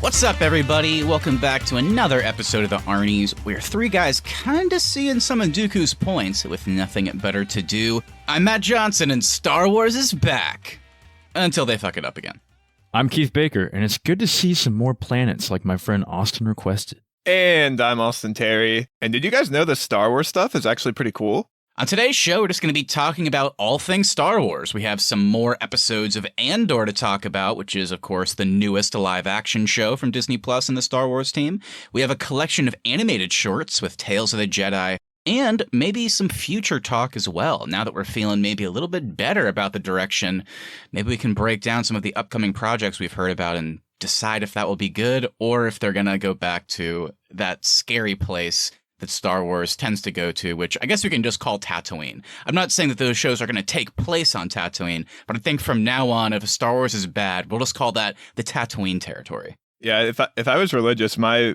What's up, everybody? Welcome back to another episode of the Arnies, where three guys kinda seeing some of Dooku's points with nothing better to do. I'm Matt Johnson, and Star Wars is back. Until they fuck it up again. I'm Keith Baker, and it's good to see some more planets like my friend Austin requested. And I'm Austin Terry. And did you guys know the Star Wars stuff is actually pretty cool? On today's show, we're just going to be talking about all things Star Wars. We have some more episodes of Andor to talk about, which is, of course, the newest live-action show from Disney Plus and the Star Wars team. We have a collection of animated shorts with Tales of the Jedi, and maybe some future talk as well. Now that we're feeling maybe a little bit better about the direction, maybe we can break down some of the upcoming projects we've heard about and decide if that will be good or if they're going to go back to that scary place that Star Wars tends to go to, which I guess we can just call Tatooine. I'm not saying that those shows are going to take place on Tatooine, but I think from now on, if Star Wars is bad, we'll just call that the Tatooine territory. Yeah, if I was religious, my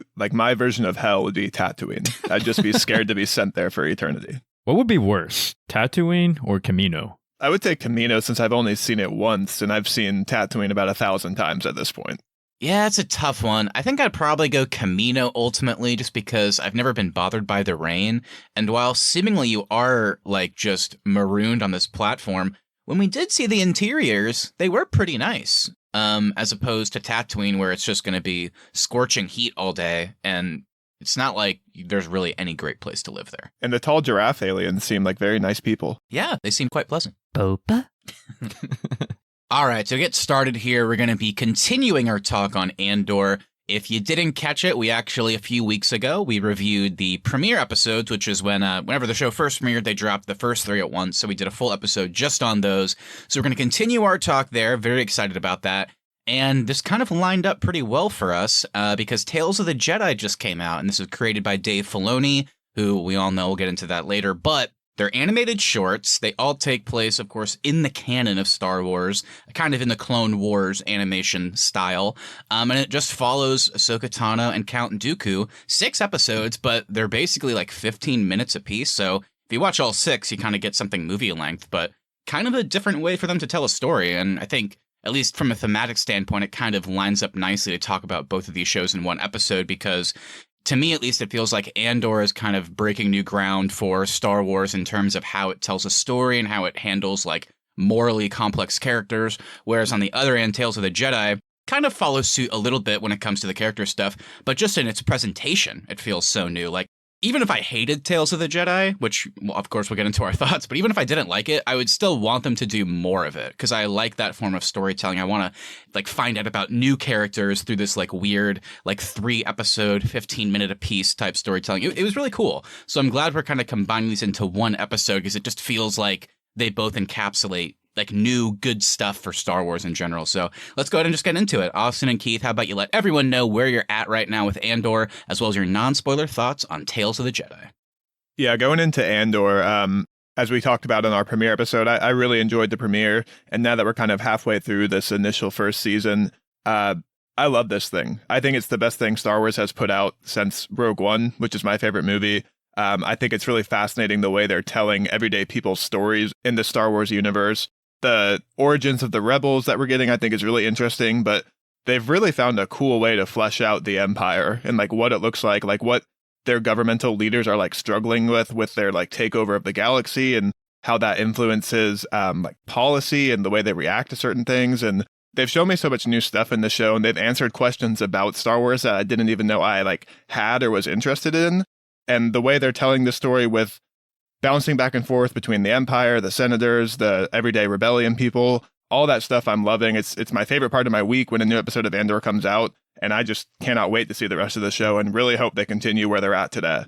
version of hell would be Tatooine. I'd just be scared to be sent there for eternity. What would be worse, Tatooine or Camino? I would take Camino since I've only seen it once, and I've seen Tatooine about 1,000 times at this point. Yeah, it's a tough one. I think I'd probably go Camino ultimately, just because I've never been bothered by the rain. And while seemingly you are, just marooned on this platform, when we did see the interiors, they were pretty nice. As opposed to Tatooine, where it's just going to be scorching heat all day, and it's not like there's really any great place to live there. And the tall giraffe aliens seem like very nice people. Yeah, they seem quite pleasant. Boba? All right, so to get started here, we're going to be continuing our talk on Andor. If you didn't catch it, we actually, a few weeks ago, we reviewed the premiere episodes, which is when, whenever the show first premiered, they dropped the first three at once, so we did a full episode just on those. So we're going to continue our talk there, very excited about that. And this kind of lined up pretty well for us, because Tales of the Jedi just came out, and this was created by Dave Filoni, who we all know, we'll get into that later, but they're animated shorts. They all take place, of course, in the canon of Star Wars, kind of in the Clone Wars animation style. And it just follows Ahsoka Tano and Count Dooku. 6 episodes, but they're basically 15 minutes apiece. So if you watch all 6, you kind of get something movie length, but kind of a different way for them to tell a story. And I think, at least from a thematic standpoint, it kind of lines up nicely to talk about both of these shows in one episode, because to me, at least, it feels like Andor is kind of breaking new ground for Star Wars in terms of how it tells a story and how it handles, morally complex characters, whereas on the other end, Tales of the Jedi kind of follows suit a little bit when it comes to the character stuff, but just in its presentation, it feels so new. Even if I hated Tales of the Jedi, which, well, of course, we'll get into our thoughts, but even if I didn't like it, I would still want them to do more of it, because I like that form of storytelling. I want to, find out about new characters through this, weird, 3-episode, 15-minute apiece type storytelling. It was really cool. So I'm glad we're kind of combining these into one episode, because it just feels like they both encapsulate new good stuff for Star Wars in general. So let's go ahead and just get into it. Austin and Keith, how about you let everyone know where you're at right now with Andor, as well as your non-spoiler thoughts on Tales of the Jedi. Yeah, going into Andor, as we talked about in our premiere episode, I really enjoyed the premiere. And now that we're kind of halfway through this initial first season, I love this thing. I think it's the best thing Star Wars has put out since Rogue One, which is my favorite movie. I think it's really fascinating the way they're telling everyday people's stories in the Star Wars universe. The origins of the rebels that we're getting, I think, is really interesting, but they've really found a cool way to flesh out the Empire and what it looks like what their governmental leaders are struggling with their takeover of the galaxy, and how that influences policy and the way they react to certain things. And they've shown me so much new stuff in the show, and they've answered questions about Star Wars that I didn't even know I had or was interested in. And the way they're telling the story with bouncing back and forth between the Empire, the Senators, the everyday rebellion people, all that stuff I'm loving. It's my favorite part of my week when a new episode of Andor comes out, and I just cannot wait to see the rest of the show and really hope they continue where they're at today.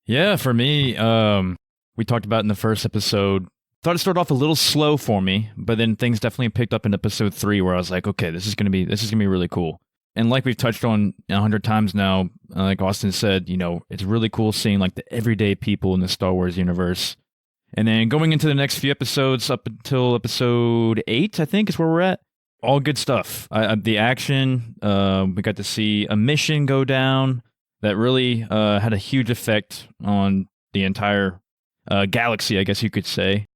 Yeah, for me, we talked about in the first episode, thought it started off a little slow for me, but then things definitely picked up in episode 3 where I was like, okay, this is gonna be really cool. And like we've touched on 100 times now, like Austin said, it's really cool seeing the everyday people in the Star Wars universe. And then going into the next few episodes up until episode 8, I think is where we're at. All good stuff. The action, we got to see a mission go down that really had a huge effect on the entire galaxy, I guess you could say,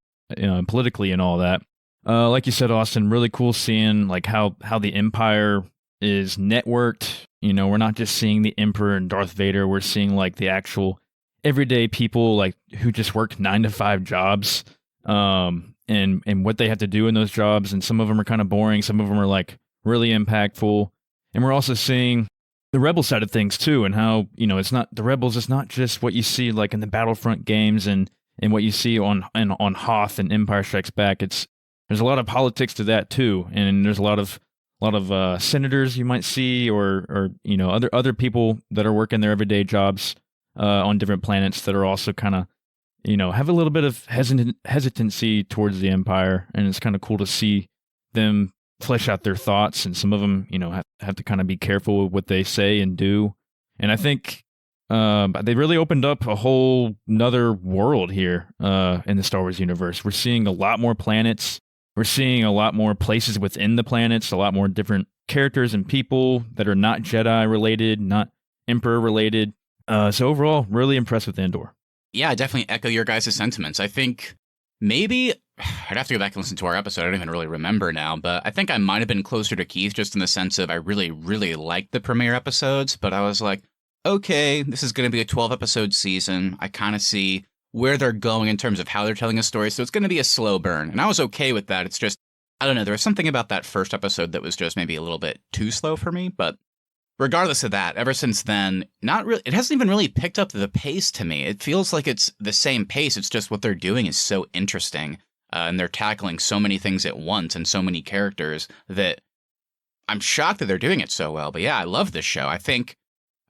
politically and all that. Like you said, Austin, really cool seeing how the Empire is networked You know, we're not just seeing the Emperor and Darth Vader. We're seeing like the actual everyday people like who just work 9-to-5 jobs, and what they have to do in those jobs. And some of them are kind of boring. Some of them are like really impactful. And we're also seeing the Rebel side of things too, and how, you know, it's not the Rebels. It's not just what you see like in the Battlefront games and what you see on Hoth and Empire Strikes Back. There's a lot of politics to that too, and there's a lot of senators you might see, or you know, other people that are working their everyday jobs on different planets that are also kind of, you know, have a little bit of hesitancy towards the Empire, and it's kind of cool to see them flesh out their thoughts, and some of them, you know, have to kind of be careful with what they say and do. And I think they really opened up a whole nother world here in the Star Wars universe. We're seeing a lot more planets. We're seeing a lot more places within the planets, a lot more different characters and people that are not Jedi related, not Emperor related. So overall, really impressed with Andor. Yeah, I definitely echo your guys' sentiments. I think maybe I'd have to go back and listen to our episode. I don't even really remember now, but I think I might have been closer to Keith just in the sense of I really, really liked the premiere episodes, but I was like, okay, this is going to be a 12-episode season. I kind of see where they're going in terms of how they're telling a story, so it's going to be a slow burn. And I was okay with that. It's just, I don't know, there was something about that first episode that was just maybe a little bit too slow for me, but regardless of that, ever since then, not really. It hasn't even really picked up the pace to me. It feels like it's the same pace. It's just what they're doing is so interesting, and they're tackling so many things at once and so many characters that I'm shocked that they're doing it so well. But yeah, I love this show. I think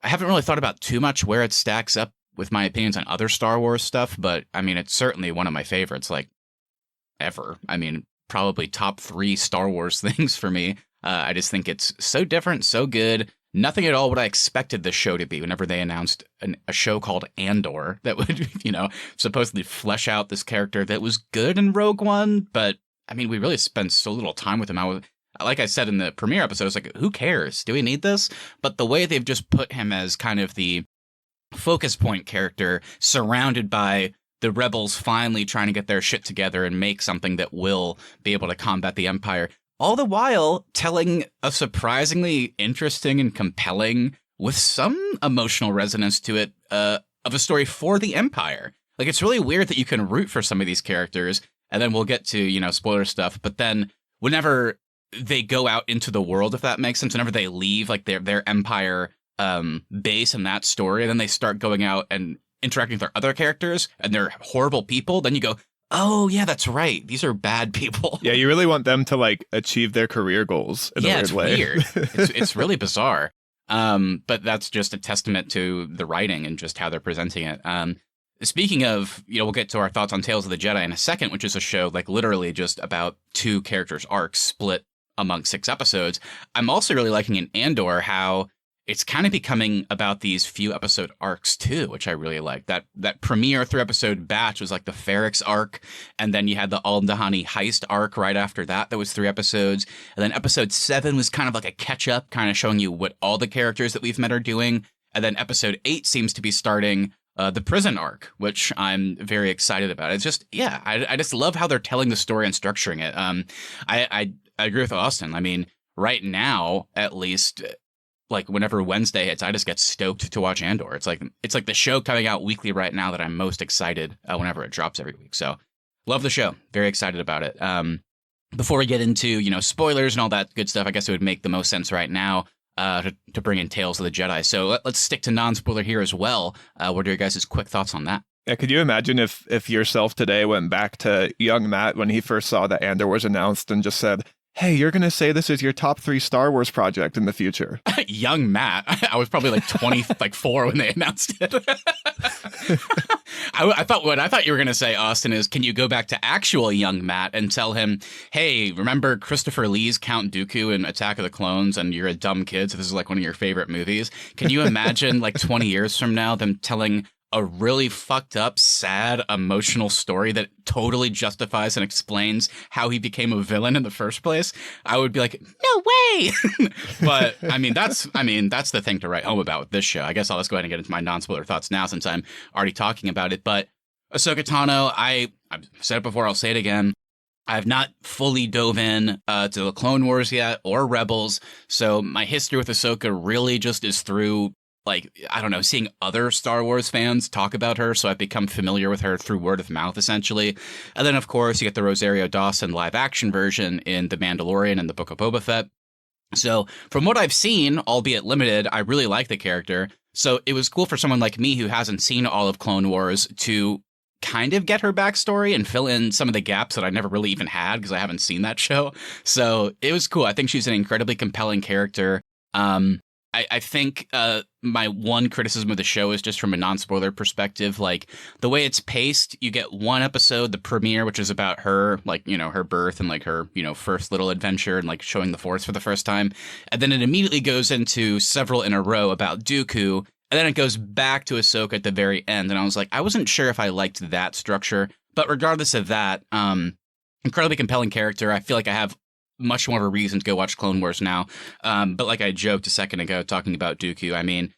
I haven't really thought about too much where it stacks up with my opinions on other Star Wars stuff, but I mean, it's certainly one of my favorites, like ever. I mean, probably top 3 Star Wars things for me. I just think it's so different, so good. Nothing at all what I expected the show to be whenever they announced a show called Andor that would, you know, supposedly flesh out this character that was good in Rogue One. But I mean, we really spent so little time with him. Like I said in the premiere episode, I was like, who cares? Do we need this? But the way they've just put him as kind of the focus point character surrounded by the rebels finally trying to get their shit together and make something that will be able to combat the Empire, all the while telling a surprisingly interesting and compelling, with some emotional resonance to it, of a story for the Empire. Like, it's really weird that you can root for some of these characters, and then we'll get to, you know, spoiler stuff, but then whenever they go out into the world, if that makes sense, whenever they leave, like, their Empire base in that story, and then they start going out and interacting with their other characters, and they're horrible people, then you go, oh, yeah, that's right. These are bad people. Yeah, you really want them to, like, achieve their career goals in a weird way. Yeah, it's weird. It's really bizarre. But that's just a testament to the writing and just how they're presenting it. Speaking of, you know, we'll get to our thoughts on Tales of the Jedi in a second, which is a show, like, literally just about 2 characters' arcs split among 6 episodes. I'm also really liking in Andor how it's kind of becoming about these few episode arcs too, which I really like. That premiere 3-episode batch was like the Ferrix arc, and then you had the Aldhani heist arc right after that. That was 3 episodes, and then episode 7 was kind of like a catch up, kind of showing you what all the characters that we've met are doing. And then episode 8 seems to be starting the prison arc, which I'm very excited about. It's just, yeah, I just love how they're telling the story and structuring it. I agree with Austin. I mean, right now, at least, like, whenever Wednesday hits, I just get stoked to watch Andor. It's like the show coming out weekly right now that I'm most excited whenever it drops every week. So love the show. Very excited about it. Before we get into, you know, spoilers and all that good stuff, I guess it would make the most sense right now to bring in Tales of the Jedi. So let's stick to non-spoiler here as well. What are your guys' quick thoughts on that? Yeah, could you imagine if yourself today went back to young Matt when he first saw that Andor was announced and just said, hey, you're going to say this is your top 3 Star Wars project in the future? Young Matt. I was probably like 24 when they announced it. I thought what I thought you were going to say, Austin, is can you go back to actual young Matt and tell him, hey, remember Christopher Lee's Count Dooku in Attack of the Clones, and you're a dumb kid, so this is like one of your favorite movies? Can you imagine like 20 years from now them telling a really fucked up, sad, emotional story that totally justifies and explains how he became a villain in the first place? I would be like, no way. But I mean, that's the thing to write home about with this show. I guess I'll just go ahead and get into my non-spoiler thoughts now since I'm already talking about it. But Ahsoka Tano, I've said it before, I'll say it again. I've not fully dove in to the Clone Wars yet or Rebels, so my history with Ahsoka really just is through, like, I don't know, seeing other Star Wars fans talk about her, so I've become familiar with her through word of mouth, essentially. And then, of course, you get the Rosario Dawson live-action version in The Mandalorian and the Book of Boba Fett. So from what I've seen, albeit limited, I really like the character. So it was cool for someone like me who hasn't seen all of Clone Wars to kind of get her backstory and fill in some of the gaps that I never really even had because I haven't seen that show. So it was cool. I think she's an incredibly compelling character. I think my one criticism of the show is just from a non-spoiler perspective. Like, the way it's paced, you get one episode, the premiere, which is about her, like, you know, her birth and like her, you know, first little adventure and like showing the Force for the first time. And then it immediately goes into several in a row about Dooku. And then it goes back to Ahsoka at the very end. And I was like, I wasn't sure if I liked that structure. But regardless of that, incredibly compelling character. I feel like I have much more of a reason to go watch Clone Wars now. But like I joked a second ago talking about Dooku, I mean,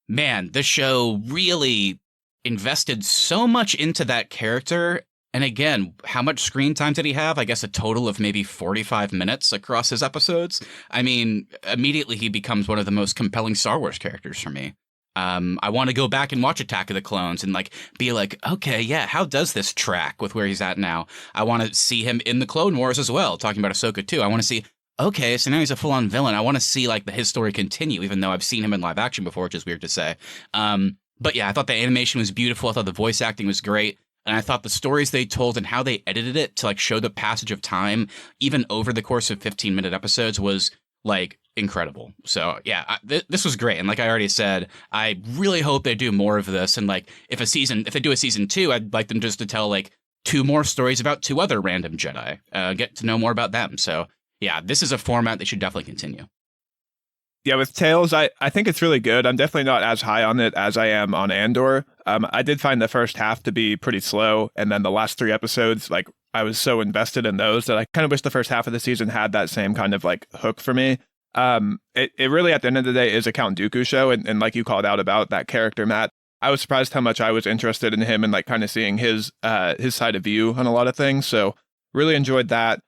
man, the show really invested so much into that character. And again, how much screen time did he have? I guess a total of maybe 45 minutes across his episodes. I mean, immediately he becomes one of the most compelling Star Wars characters for me. I want to go back and watch Attack of the Clones and like be like, okay, yeah, how does this track with where he's at now? I want to see him in the Clone Wars as well, talking about Ahsoka too. I want to see, okay, so now he's a full-on villain. I want to see like his story continue, even though I've seen him in live action before, which is weird to say. But yeah, I thought the animation was beautiful. I thought the voice acting was great. And I thought the stories they told and how they edited it to like show the passage of time, even over the course of 15-minute episodes, was like incredible. So yeah, this was great. And like I already said, I really hope they do more of this. And like if they do a season 2, I'd like them just to tell like 2 more stories about 2 other random Jedi, get to know more about them. So yeah, this is a format they should definitely continue. Yeah, with Tales, I think it's really good. I'm definitely not as high on it as I am on Andor. I did find the first half to be pretty slow, and then the last 3 episodes, like, I was so invested in those that I kind of wish the first half of the season had that same kind of like hook for me. It really, at the end of the day, is a Count Dooku show, and like you called out about that character, Matt, I was surprised how much I was interested in him and like kind of seeing his side of view on a lot of things. So really enjoyed that.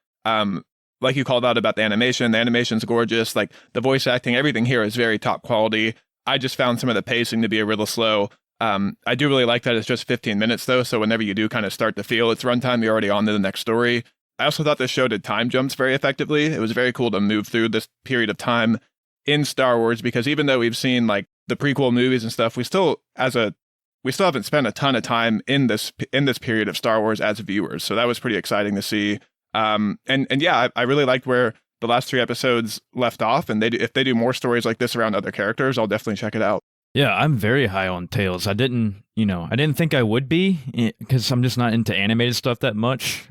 Like you called out about the animation's gorgeous. Like the voice acting, everything here is very top quality. I just found some of the pacing to be a little slow. I do really like that it's just 15 minutes though. So whenever you do kind of start to feel its runtime, you're already on to the next story. I also thought this show did time jumps very effectively. It was very cool to move through this period of time in Star Wars, because even though we've seen like the prequel movies and stuff, we still haven't spent a ton of time in this period of Star Wars as viewers. So that was pretty exciting to see. And yeah, I really liked where the last 3 episodes left off, and if they do more stories like this around other characters, I'll definitely check it out. Yeah, I'm very high on Tales. I didn't think I would be, because I'm just not into animated stuff that much.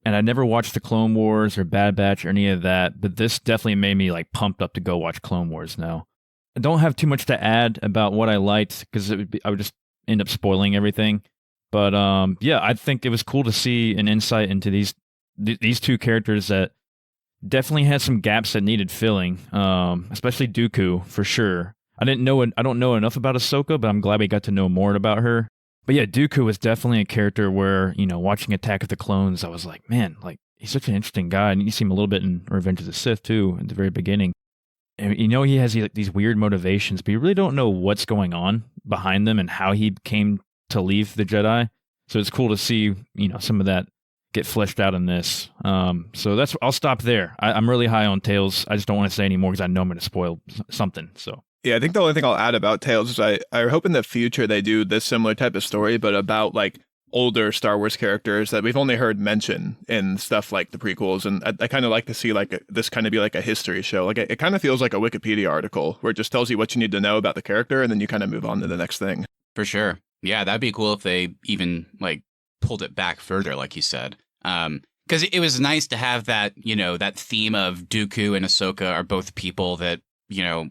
And I never watched the Clone Wars or Bad Batch or any of that, but this definitely made me like pumped up to go watch Clone Wars now. I don't have too much to add about what I liked, because I would just end up spoiling everything. But yeah, I think it was cool to see an insight into these 2 characters that definitely had some gaps that needed filling, especially Dooku for sure. I don't know enough about Ahsoka, but I'm glad we got to know more about her. But yeah, Dooku was definitely a character where, watching Attack of the Clones, I was like, man, like he's such an interesting guy, and you see him a little bit in Revenge of the Sith too at the very beginning. And he has these weird motivations, but you really don't know what's going on behind them and how he came to leave the Jedi. So it's cool to see, some of that get fleshed out in this. So I'll stop there. I'm really high on Tales. I just don't want to say any more because I know I'm going to spoil something. So yeah, I think the only thing I'll add about Tales is I hope in the future they do this similar type of story, but about like older Star Wars characters that we've only heard mention in stuff like the prequels. And I kind of like to see like this kind of be like a history show. Like it kind of feels like a Wikipedia article where it just tells you what you need to know about the character, and then you kind of move on to the next thing. For sure. Yeah, that'd be cool if they even like pulled it back further, like you said. Because it was nice to have that, that theme of Dooku and Ahsoka are both people that,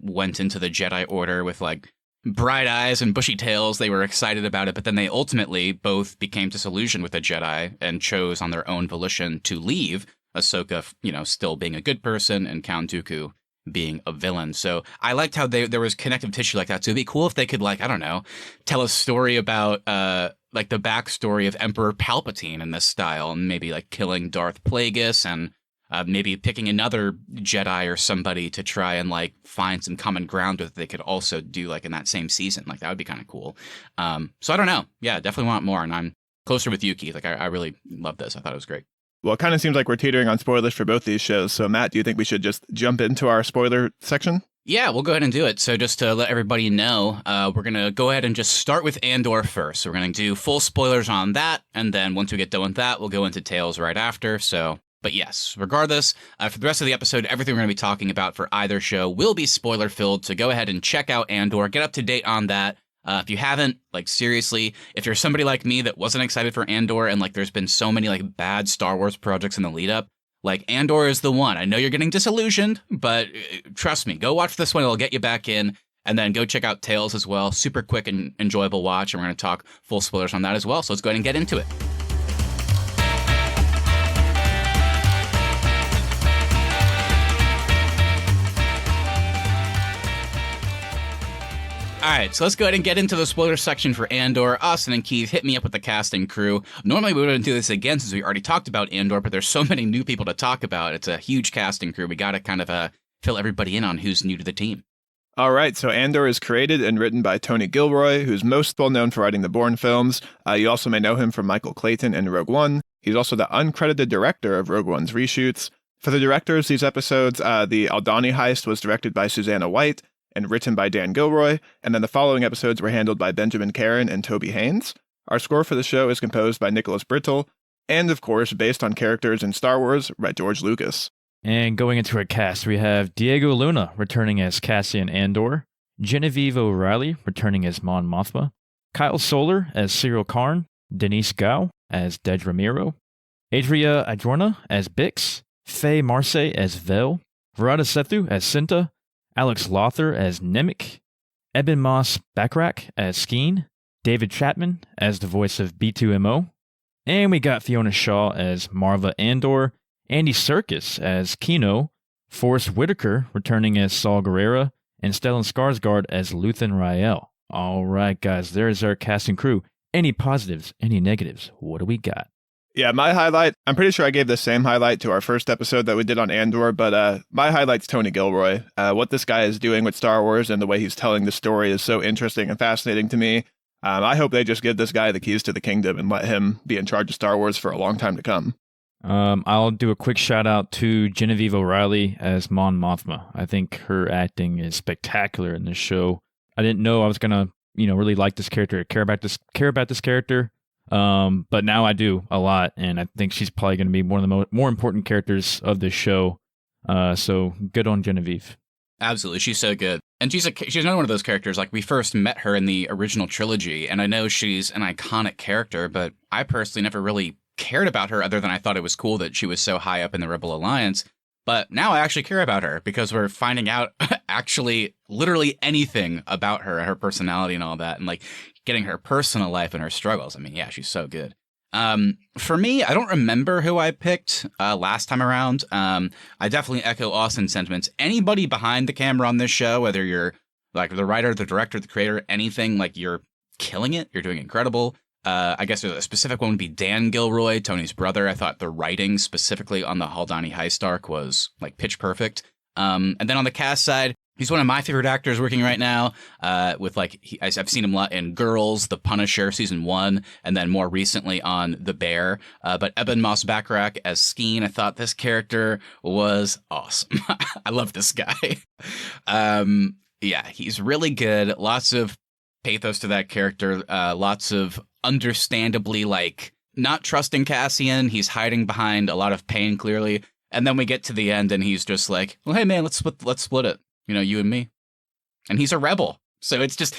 went into the Jedi Order with like bright eyes and bushy tails. They were excited about it, but then they ultimately both became disillusioned with the Jedi and chose on their own volition to leave. Ahsoka, still being a good person, and Count Dooku being a villain. So I liked how there was connective tissue like that. So it'd be cool if they could, like, I don't know, tell a story about like the backstory of Emperor Palpatine in this style, and maybe like killing Darth Plagueis, and maybe picking another Jedi or somebody to try and like find some common ground with. They could also do like in that same season. Like that would be kind of cool. So I don't know. Yeah, definitely want more. And I'm closer with you, Keith. Like I really love this. I thought it was great. Well, it kind of seems like we're teetering on spoilers for both these shows. So, Matt, do you think we should just jump into our spoiler section? Yeah, we'll go ahead and do it. So just to let everybody know, we're going to go ahead and just start with Andor first. So we're going to do full spoilers on that. And then once we get done with that, we'll go into Tales right after. So, but yes, regardless, for the rest of the episode, everything we're going to be talking about for either show will be spoiler filled. So go ahead and check out Andor, get up to date on that. If you haven't, like seriously, if you're somebody like me that wasn't excited for Andor and like there's been so many like bad Star Wars projects in the lead up, like Andor is the one. I know you're getting disillusioned, but trust me, go watch this one. It'll get you back in. And then go check out Tales as well. Super quick and enjoyable watch. And we're going to talk full spoilers on that as well. So let's go ahead and get into it. All right, so let's go ahead and get into the spoiler section for Andor. Austin and Keith, hit me up with the cast and crew. Normally, we wouldn't do this again since we already talked about Andor, but there's so many new people to talk about. It's a huge cast and crew. We got to kind of fill everybody in on who's new to the team. All right, so Andor is created and written by Tony Gilroy, who's most well known for writing the Bourne films. You also may know him from Michael Clayton in Rogue One. He's also the uncredited director of Rogue One's reshoots. For the directors, these episodes, the Aldhani heist was directed by Susanna White and written by Dan Gilroy, and then the following episodes were handled by Benjamin Caron and Toby Haynes. Our score for the show is composed by Nicholas Brittle, and of course, based on characters in Star Wars by George Lucas. And going into our cast, we have Diego Luna returning as Cassian Andor, Genevieve O'Reilly returning as Mon Mothma, Kyle Solar as Cyril Karn, Denise Gao as Dej Ramiro, Adria Adorna as Bix, Faye Marce as Vel, Verada Sethu as Cinta, Alex Lothar as Nemik, Eben Moss Backrack as Skeen, David Chapman as the voice of B2MO, and we got Fiona Shaw as Marva Andor, Andy Serkis as Kino, Forrest Whitaker returning as Saul Guerrera, and Stellan Skarsgård as Luthen Rael. All right, guys, there's our cast and crew. Any positives, any negatives? What do we got? Yeah, my highlight, I'm pretty sure I gave the same highlight to our first episode that we did on Andor, but my highlight's Tony Gilroy. What this guy is doing with Star Wars and the way he's telling the story is so interesting and fascinating to me. I hope they just give this guy the keys to the kingdom and let him be in charge of Star Wars for a long time to come. I'll do a quick shout out to Genevieve O'Reilly as Mon Mothma. I think her acting is spectacular in this show. I didn't know I was gonna, really like this character, care about this character. But now I do a lot, and I think she's probably going to be one of the more important characters of this show. So good on Genevieve. Absolutely, she's so good, and she's another one of those characters. Like we first met her in the original trilogy, and I know she's an iconic character, but I personally never really cared about her other than I thought it was cool that she was so high up in the Rebel Alliance. But now I actually care about her because we're finding out actually literally anything about her, her personality and all that, and like getting her personal life and her struggles. I mean, yeah, she's so good. For me, I don't remember who I picked last time around. I definitely echo Austin's sentiments. Anybody behind the camera on this show, whether you're like the writer, the director, the creator, anything, like you're killing it. You're doing incredible. I guess a specific one would be Dan Gilroy, Tony's brother. I thought the writing specifically on the Aldhani heist arc was like pitch perfect. And then on the cast side, he's one of my favorite actors working right now. With I've seen him a lot in Girls, The Punisher season 1, and then more recently on The Bear. But Eben Moss Backrack as Skeen, I thought this character was awesome. I love this guy. Yeah, he's really good. Lots of pathos to that character. Lots of understandably like not trusting Cassian. He's hiding behind a lot of pain, clearly. And then we get to the end, and he's just like, "Well, hey man, let's split it. You and me." And he's a rebel, so it's just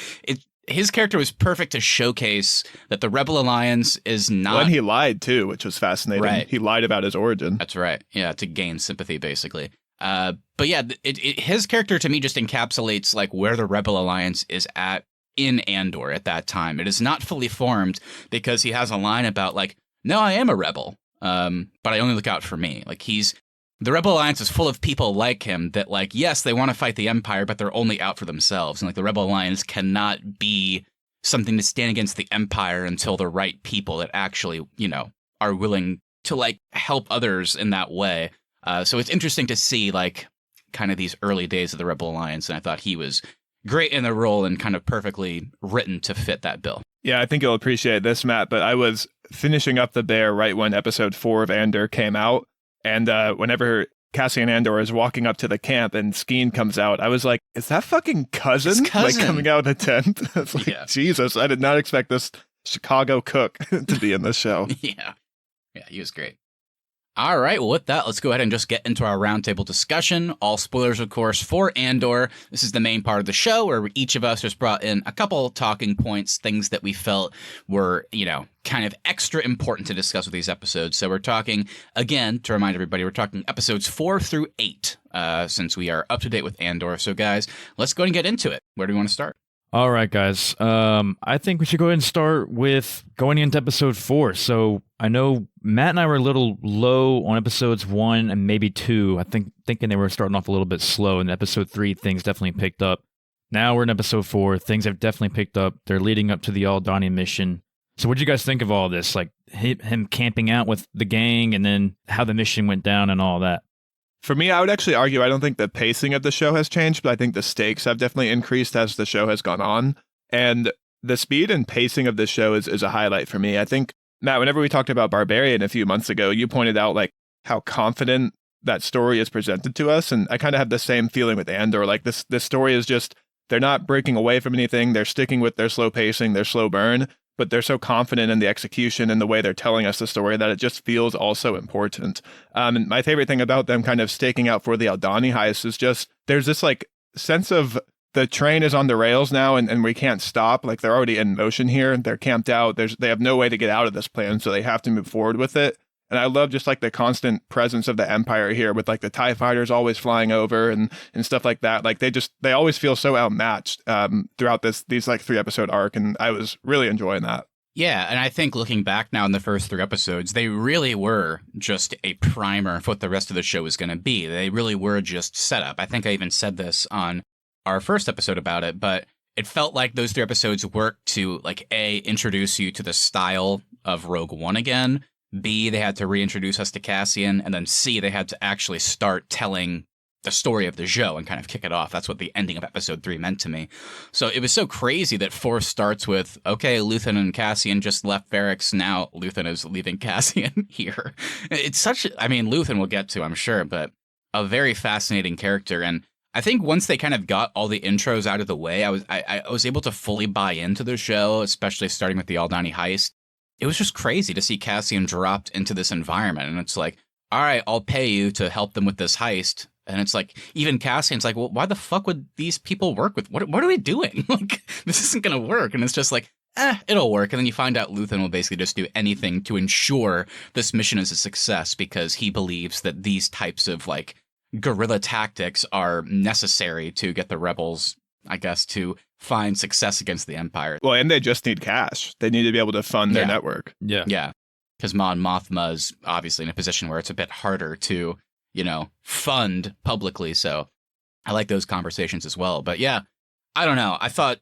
his character was perfect to showcase that the Rebel Alliance is not. When he lied too, which was fascinating. Right. He lied about his origin. That's right. Yeah, to gain sympathy, basically. But yeah, his character to me just encapsulates like where the Rebel Alliance is at in Andor at that time. It is not fully formed because he has a line about like, "No, I am a rebel, but I only look out for me." Like the Rebel Alliance is full of people like him that like, yes, they want to fight the Empire, but they're only out for themselves. And like the Rebel Alliance cannot be something to stand against the Empire until the right people that actually, are willing to like help others in that way. So it's interesting to see like kind of these early days of the Rebel Alliance, and I thought he was great in the role and kind of perfectly written to fit that bill. Yeah, I think you'll appreciate this, Matt, but I was finishing up The Bear right when episode 4 of Andor came out, and whenever Cassian Andor is walking up to the camp and Skeen comes out, I was like, is that fucking cousin? Like coming out of the tent? It's like, Jesus, I did not expect this Chicago cook to be in this show. Yeah, he was great. All right, well, with that, let's go ahead and just get into our roundtable discussion. All spoilers, of course, for Andor. This is the main part of the show where each of us just brought in a couple talking points, things that we felt were, kind of extra important to discuss with these episodes. So we're talking, again, to remind everybody, we're talking episodes 4 through 8, since we are up to date with Andor. So, guys, let's go ahead and get into it. Where do we want to start? All right, guys. I think we should go ahead and start with going into episode 4. So I know Matt and I were a little low on episodes 1 and maybe 2. Thinking they were starting off a little bit slow. In episode 3, things definitely picked up. Now we're in episode 4. Things have definitely picked up. They're leading up to the Aldhani mission. So what do you guys think of all this? Like him camping out with the gang and then how the mission went down and all that? For me, I would actually argue I don't think the pacing of the show has changed, but I think the stakes have definitely increased as the show has gone on. And the speed and pacing of this show is a highlight for me. I think, Matt, whenever we talked about Barbarian a few months ago, you pointed out like how confident that story is presented to us. And I kind of have the same feeling with Andor. Like this story is just, they're not breaking away from anything. They're sticking with their slow pacing, their slow burn, but they're so confident in the execution and the way they're telling us the story that it just feels also important. And my favorite thing about them kind of staking out for the Aldhani heist is just, there's this like sense of the train is on the rails now and we can't stop. Like they're already in motion here. They're camped out. They have no way to get out of this plan, so they have to move forward with it. And I love just like the constant presence of the Empire here with like the TIE fighters always flying over and stuff like that. Like they always feel so outmatched throughout these like 3-episode arc. And I was really enjoying that. Yeah, and I think looking back now in the first 3 episodes, they really were just a primer for what the rest of the show is going to be. They really were just setup. I think I even said this on our first episode about it, but it felt like those 3 episodes worked to like A, introduce you to the style of Rogue One again, B, they had to reintroduce us to Cassian, and then C, they had to actually start telling the story of the show and kind of kick it off. That's what the ending of episode 3 meant to me. So it was so crazy that 4 starts with, okay, Luthen and Cassian just left Barracks. Now Luthen is leaving Cassian here. It's such, Luthen we'll get to, I'm sure, but a very fascinating character. And I think once they kind of got all the intros out of the way, I was able to fully buy into the show, especially starting with the Aldhani heist. It was just crazy to see Cassian dropped into this environment. And it's like, all right, I'll pay you to help them with this heist. And it's like, even Cassian's like, well, why the fuck would these people work with? What are we doing? Like, this isn't going to work. And it's just like, it'll work. And then you find out Luthen will basically just do anything to ensure this mission is a success because he believes that these types of, like, guerrilla tactics are necessary to get the rebels, I guess, to find success against the Empire. Well, and they just need cash. They need to be able to fund their network. Yeah. Because Mon Mothma is obviously in a position where it's a bit harder to, fund publicly. So I like those conversations as well. But yeah, I don't know. I thought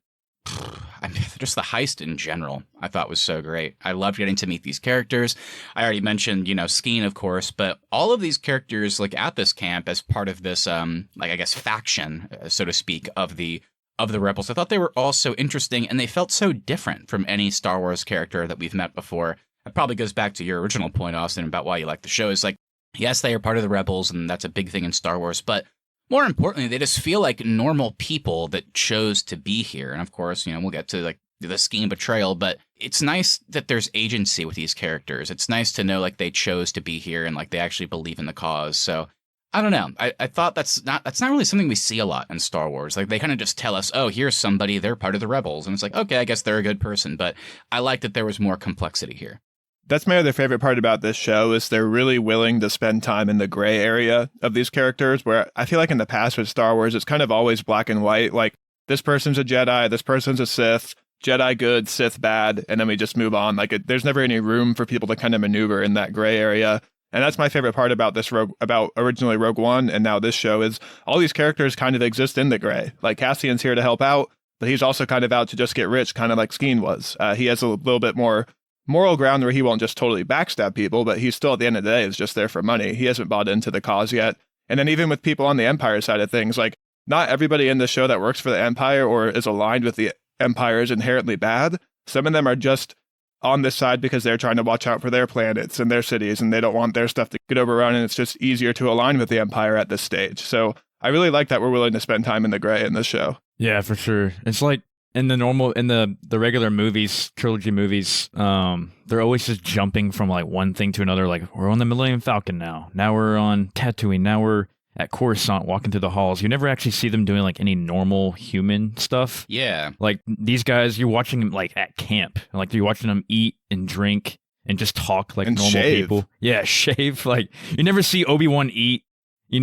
just the heist in general, I thought was so great. I loved getting to meet these characters. I already mentioned, Skeen, of course, but all of these characters like at this camp as part of this, faction, so to speak, of the rebels. I thought they were all so interesting and they felt so different from any Star Wars character that we've met before. It probably goes back to your original point, Austin, about why you like the show. Is like, yes, they are part of the rebels and that's a big thing in Star Wars, but more importantly, they just feel like normal people that chose to be here. And of course, we'll get to like the Skeen betrayal, but it's nice that there's agency with these characters. It's nice to know like they chose to be here and like they actually believe in the cause. So I don't know. I thought that's not really something we see a lot in Star Wars. Like they kind of just tell us, oh, here's somebody, they're part of the rebels. And it's like, okay, I guess they're a good person. But I like that there was more complexity here. That's my other favorite part about this show is they're really willing to spend time in the gray area of these characters, where I feel like in the past with Star Wars, it's kind of always black and white. Like this person's a Jedi, this person's a Sith, Jedi good, Sith bad, and then we just move on. Like there's never any room for people to kind of maneuver in that gray area. And that's my favorite part about about originally Rogue One and now this show is all these characters kind of exist in the gray. Like Cassian's here to help out, but he's also kind of out to just get rich, kind of like Skeen was. He has a little bit more moral ground where he won't just totally backstab people, but he's still, at the end of the day, is just there for money. He hasn't bought into the cause yet. And then even with people on the Empire side of things, like, not everybody in the show that works for the Empire or is aligned with the Empire is inherently bad. Some of them are just on this side because they're trying to watch out for their planets and their cities, and they don't want their stuff to get overrun, and it's just easier to align with the Empire at this stage. So I really like that we're willing to spend time in the gray in this show. Yeah, for sure. It's like in the regular movies, trilogy movies, they're always just jumping from like one thing to another. Like, we're on the Millennium Falcon now. Now we're on Tatooine. Now we're at Coruscant walking through the halls. You never actually see them doing like any normal human stuff. Yeah. Like these guys, you're watching them like at camp. Like you're watching them eat and drink and just talk like and normal shave. people. Yeah, shave. Like you never see Obi-Wan eat.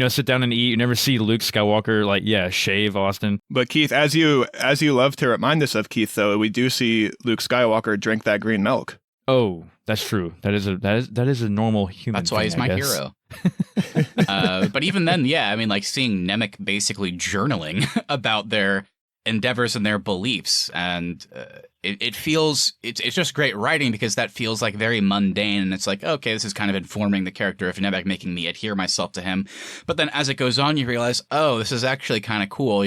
Sit down and eat. You never see Luke Skywalker, like, shave, Austin. But Keith, as you love to remind us of, Keith, though, we do see Luke Skywalker drink that green milk. Oh, that's true. That is a normal human. That's why he's my hero. But even then, yeah, I mean, like seeing Nemec basically journaling about their endeavors and their beliefs, and it's just great writing because that feels like very mundane, and it's like, okay, this is kind of informing the character of Nemec, making me adhere myself to him. But then as it goes on, you realize, oh, this is actually kind of cool.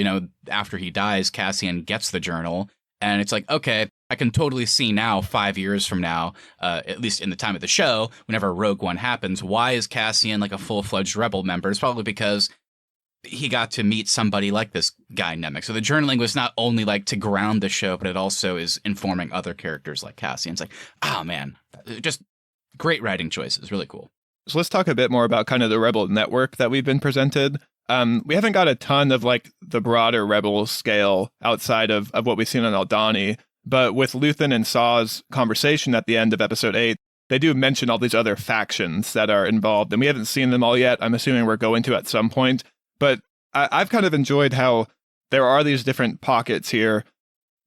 After he dies, Cassian gets the journal, and it's like, okay, I can totally see now, 5 years from now, at least in the time of the show, whenever Rogue One happens, why is Cassian like a full-fledged rebel member? It's probably because he got to meet somebody like this guy Nemec. So the journaling was not only like to ground the show, but it also is informing other characters like Cassian. It's like, oh man, just great writing choices. Really cool. So let's talk a bit more about kind of the Rebel network that we've been presented. We haven't got a ton of like the broader Rebel scale outside of what we've seen on Aldhani, but with Luthen and Saw's conversation at the end of episode 8, they do mention all these other factions that are involved, and we haven't seen them all yet. I'm assuming we're going to at some point. But I've kind of enjoyed how there are these different pockets here,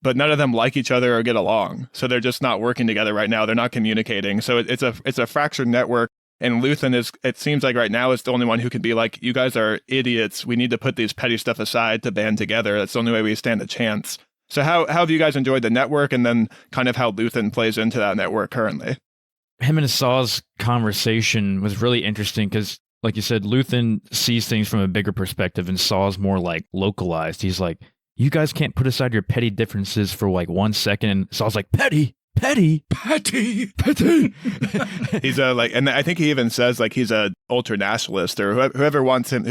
but none of them like each other or get along. So they're just not working together right now. They're not communicating. So it's a fractured network. And Luthen it seems like right now is the only one who can be like, you guys are idiots. We need to put these petty stuff aside to band together. That's the only way we stand a chance. So how have you guys enjoyed the network, and then kind of how Luthen plays into that network currently? Him and Saw's conversation was really interesting because, like you said, Luthen sees things from a bigger perspective, and Saw's more like localized. He's like, you guys can't put aside your petty differences for like 1 second. And Saw's like, petty. He's and I think he even says like he's a ultra nationalist, or whoever he wants him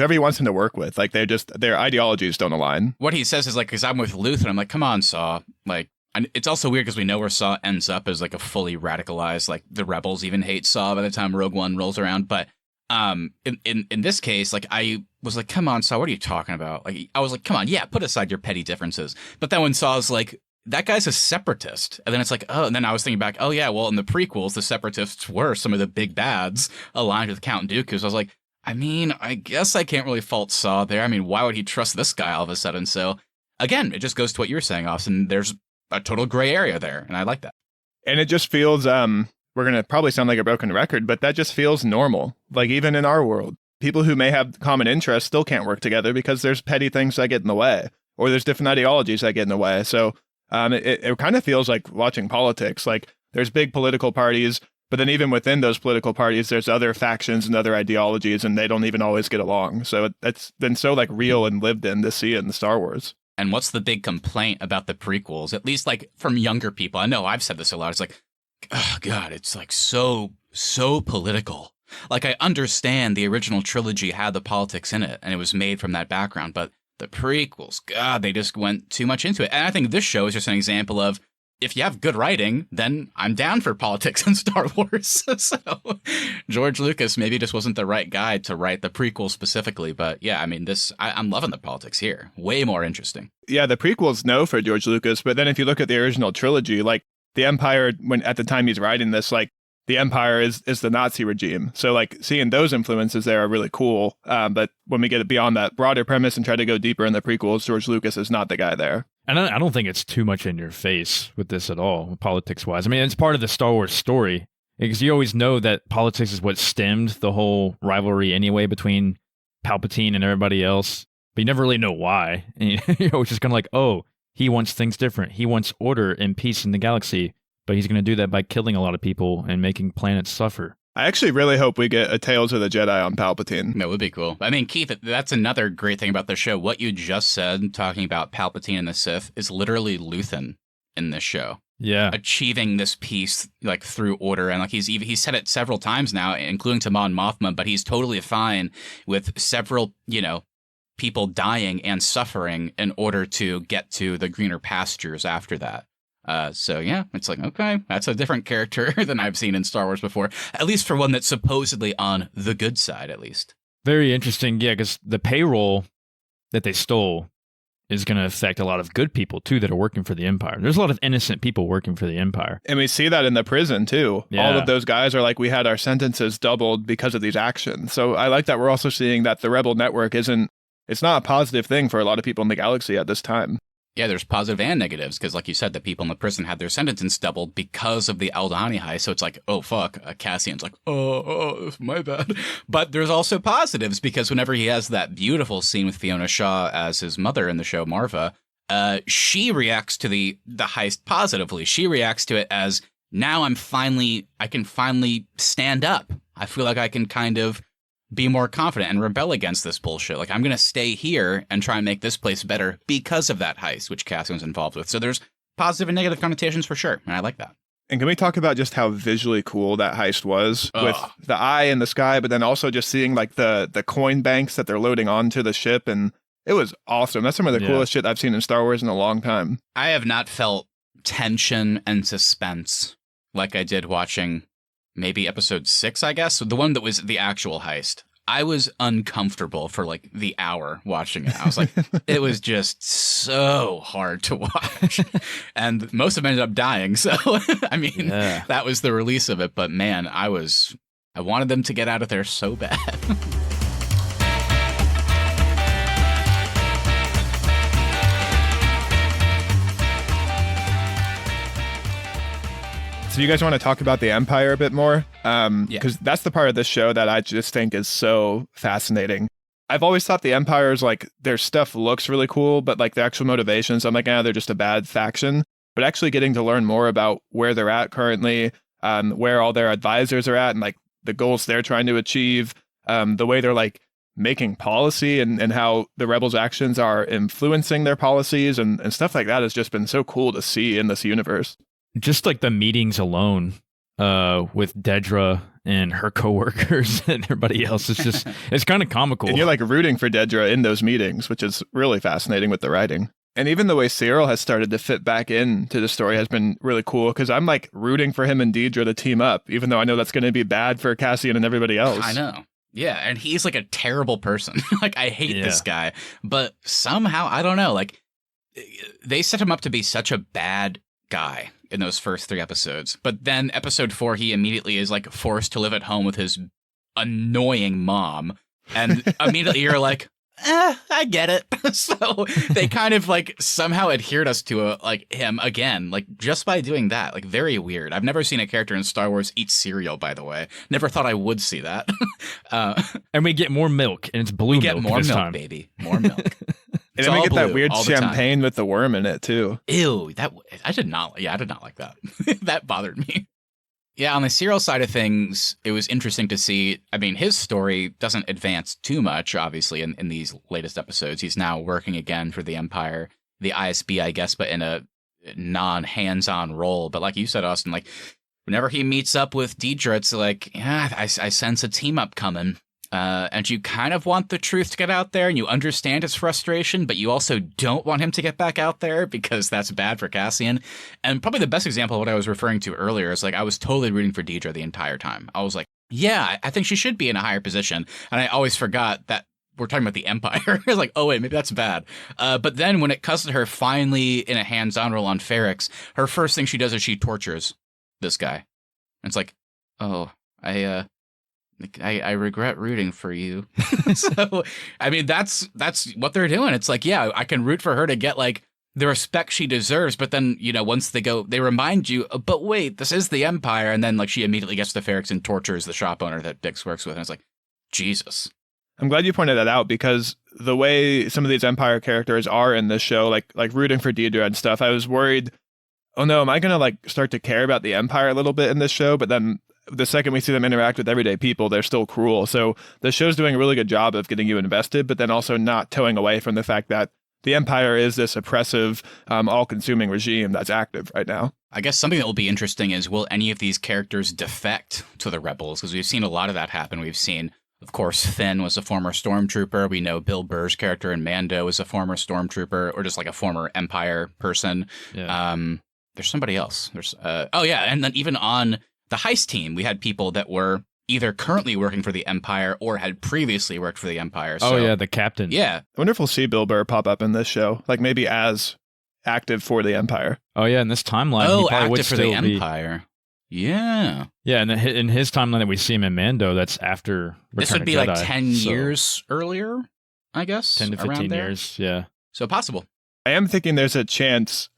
to work with. Like their ideologies don't align. What he says is like, because I'm with Luthen, I'm like, come on, Saw. Like, and it's also weird because we know where Saw ends up as like a fully radicalized, like the rebels even hate Saw by the time Rogue One rolls around. But in this case, like I was like, come on, Saw, what are you talking about? Like I was like, come on, yeah, put aside your petty differences. But then when Saw's like, that guy's a separatist, and then it's like, oh, and then I was thinking back, oh yeah, well in the prequels, the separatists were some of the big bads aligned with Count Dooku. So I was like, I mean, I guess I can't really fault Saw there. I mean, why would he trust this guy all of a sudden? So again, it just goes to what you were saying, Austin. There's a total gray area there, and I like that. And it just feels we're going to probably sound like a broken record, but that just feels normal. Like even in our world, people who may have common interests still can't work together because there's petty things that get in the way, or there's different ideologies that get in the way. So it kind of feels like watching politics. Like there's big political parties, but then even within those political parties, there's other factions and other ideologies, and they don't even always get along. So it's been so like real and lived in to see it in Star Wars. And what's the big complaint about the prequels, at least like from younger people? I know I've said this a lot. It's like, oh God, it's like so political. Like I understand the original trilogy had the politics in it and it was made from that background, but the prequels, God, they just went too much into it. And I think this show is just an example of, if you have good writing, then I'm down for politics in Star Wars. So George Lucas maybe just wasn't the right guy to write the prequel specifically. But yeah, I mean, I'm loving the politics here. Way more interesting. Yeah, the prequels, no, for George Lucas. But then if you look at the original trilogy, like the Empire, when at the time he's writing this, like the Empire is the Nazi regime. So like seeing those influences there are really cool. But when we get beyond that broader premise and try to go deeper in the prequels, George Lucas is not the guy there. And I don't think it's too much in your face with this at all, politics-wise. I mean, it's part of the Star Wars story, because you always know that politics is what stemmed the whole rivalry anyway between Palpatine and everybody else, but you never really know why. And you're always just kind of like, oh, He wants things different. He wants order and peace in the galaxy, but he's going to do that by killing a lot of people and making planets suffer. I actually really hope we get a Tales of the Jedi on Palpatine. That would be cool. I mean, Keith, that's another great thing about the show. What you just said, talking about Palpatine and the Sith, is literally Luthen in this show. Yeah. Achieving this peace, like, through order. And, like, he's said it several times now, including to Mon Mothma, but he's totally fine with several, people dying and suffering in order to get to the greener pastures after that. So yeah, it's like, okay, that's a different character than I've seen in Star Wars before, at least for one that's supposedly on the good side, at least. Very interesting. Yeah, because the payroll that they stole is going to affect a lot of good people, too, that are working for the Empire. There's a lot of innocent people working for the Empire. And we see that in the prison, too. Yeah. All of those guys are like, we had our sentences doubled because of these actions. So I like that we're also seeing that the Rebel Network it's not a positive thing for a lot of people in the galaxy at this time. Yeah, there's positive and negatives, because like you said, the people in the prison had their sentences doubled because of the Aldhani heist. So it's like, oh, fuck. Cassian's like, oh, my bad. But there's also positives, because whenever he has that beautiful scene with Fiona Shaw as his mother in the show, Marva, she reacts to the heist positively. She reacts to it as, now I can finally stand up. I feel like I can kind of be more confident and rebel against this bullshit. Like, I'm going to stay here and try and make this place better because of that heist, which Cassian's involved with. So there's positive and negative connotations for sure, and I like that. And can we talk about just how visually cool that heist was with the eye in the sky, but then also just seeing like the coin banks that they're loading onto the ship, and it was awesome. That's some of the coolest shit I've seen in Star Wars in a long time. I have not felt tension and suspense like I did watching maybe episode 6, I guess. The one that was the actual heist. I was uncomfortable for like the hour watching it. I was like, it was just so hard to watch. And most of them ended up dying. So, I mean, that was the release of it. But man, I wanted them to get out of there so bad. So you guys want to talk about the Empire a bit more? Because that's the part of this show that I just think is so fascinating. I've always thought the Empire is like, their stuff looks really cool, but like the actual motivations, I'm like, they're just a bad faction. But actually getting to learn more about where they're at currently, where all their advisors are at, and like the goals they're trying to achieve, the way they're like making policy and how the rebels' actions are influencing their policies and stuff like that has just been so cool to see in this universe. Just like the meetings alone with Dedra and her coworkers and everybody else, it's kind of comical. And you're like rooting for Dedra in those meetings, which is really fascinating with the writing. And even the way Cyril has started to fit back into the story has been really cool, because I'm like rooting for him and Dedra to team up, even though I know that's going to be bad for Cassian and everybody else. I know. Yeah, and he's like a terrible person. Like, I hate this guy. But somehow, I don't know, like, they set him up to be such a bad guy in those first 3 episodes. But then episode 4, he immediately is like forced to live at home with his annoying mom. And immediately you're like, I get it. So they kind of like somehow adhered us to like him again, like just by doing that. Like, very weird. I've never seen a character in Star Wars eat cereal, by the way. Never thought I would see that. And we get more milk, and it's blue milk. We get more this milk, time. baby. More milk. And then we get that weird champagne with the worm in it too. Ew, I did not like that. That bothered me. Yeah, on the Cyril side of things, it was interesting to see. I mean, his story doesn't advance too much, obviously, in these latest episodes. He's now working again for the Empire, the ISB, I guess, but in a non-hands-on role. But like you said, Austin, like, whenever he meets up with Dedra, it's like, I sense a team-up coming. And you kind of want the truth to get out there, and you understand his frustration, but you also don't want him to get back out there because that's bad for Cassian. And probably the best example of what I was referring to earlier is like, I was totally rooting for Dedra the entire time. I was like, yeah, I think she should be in a higher position. And I always forgot that we're talking about the Empire. I was like, oh wait, maybe that's bad. But then when it comes to her finally in a hands-on role on Ferrix, her first thing she does is she tortures this guy. And it's like, oh, I regret rooting for you. So, I mean, that's what they're doing. It's like, yeah, I can root for her to get like the respect she deserves. But then, once they remind you, but wait, this is the Empire. And then like she immediately gets to Ferrix and tortures the shop owner that Bix works with. And it's like, Jesus. I'm glad you pointed that out, because the way some of these Empire characters are in this show, like rooting for Deidre and stuff, I was worried, oh no, am I going to like start to care about the Empire a little bit in this show? But then the second we see them interact with everyday people, they're still cruel. So the show's doing a really good job of getting you invested, but then also not towing away from the fact that the Empire is this oppressive, all-consuming regime that's active right now. I guess something that will be interesting is, will any of these characters defect to the rebels? Because we've seen a lot of that happen. We've seen, of course, Finn was a former stormtrooper. We know Bill Burr's character in Mando is a former stormtrooper, or just like a former Empire person. Yeah. There's somebody else. There's and then even on the heist team, we had people that were either currently working for the Empire or had previously worked for the Empire. So, oh yeah, the captain. Yeah. I wonder if we'll see Bill Burr pop up in this show, like maybe as active for the Empire. Oh yeah, in this timeline, Oh, he probably would active for still the be. Empire. Yeah. Yeah, and in his timeline that we see him in Mando, that's after Return This would of be Jedi, like 10 so years earlier, I guess. 10 to around 15 there. years. Yeah. So possible. I am thinking there's a chance,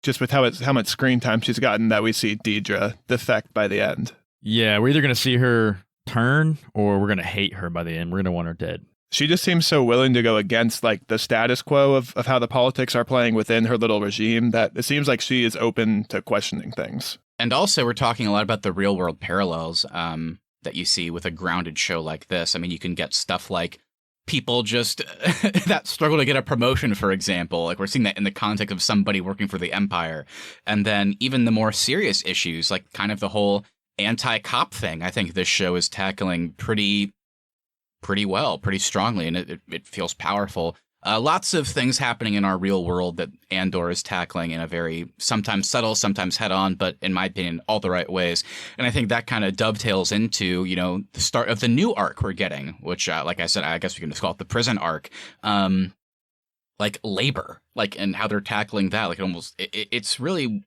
just with how much screen time she's gotten, that we see Deidre defect by the end. Yeah, we're either going to see her turn or we're going to hate her by the end. We're going to want her dead. She just seems so willing to go against like the status quo of how the politics are playing within her little regime that it seems like she is open to questioning things. And also, we're talking a lot about the real world parallels that you see with a grounded show like this. I mean, you can get stuff like people just that struggle to get a promotion, for example. Like, we're seeing that in the context of somebody working for the Empire. And then even the more serious issues, like kind of the whole anti-cop thing, I think this show is tackling pretty well, pretty strongly, and it feels powerful. Lots of things happening in our real world that Andor is tackling in a very sometimes subtle, sometimes head-on, but in my opinion, all the right ways. And I think that kind of dovetails into, the start of the new arc we're getting, which, like I said, I guess we can just call it the prison arc. Like labor, like, and how they're tackling that. Like, it's really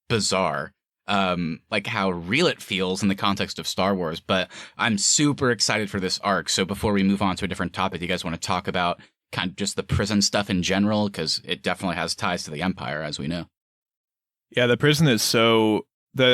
bizarre. Like how real it feels in the context of Star Wars, but I'm super excited for this arc. So before we move on to a different topic, you guys want to talk about kind of just the prison stuff in general? Because it definitely has ties to the Empire, as we know. Yeah, the prison is the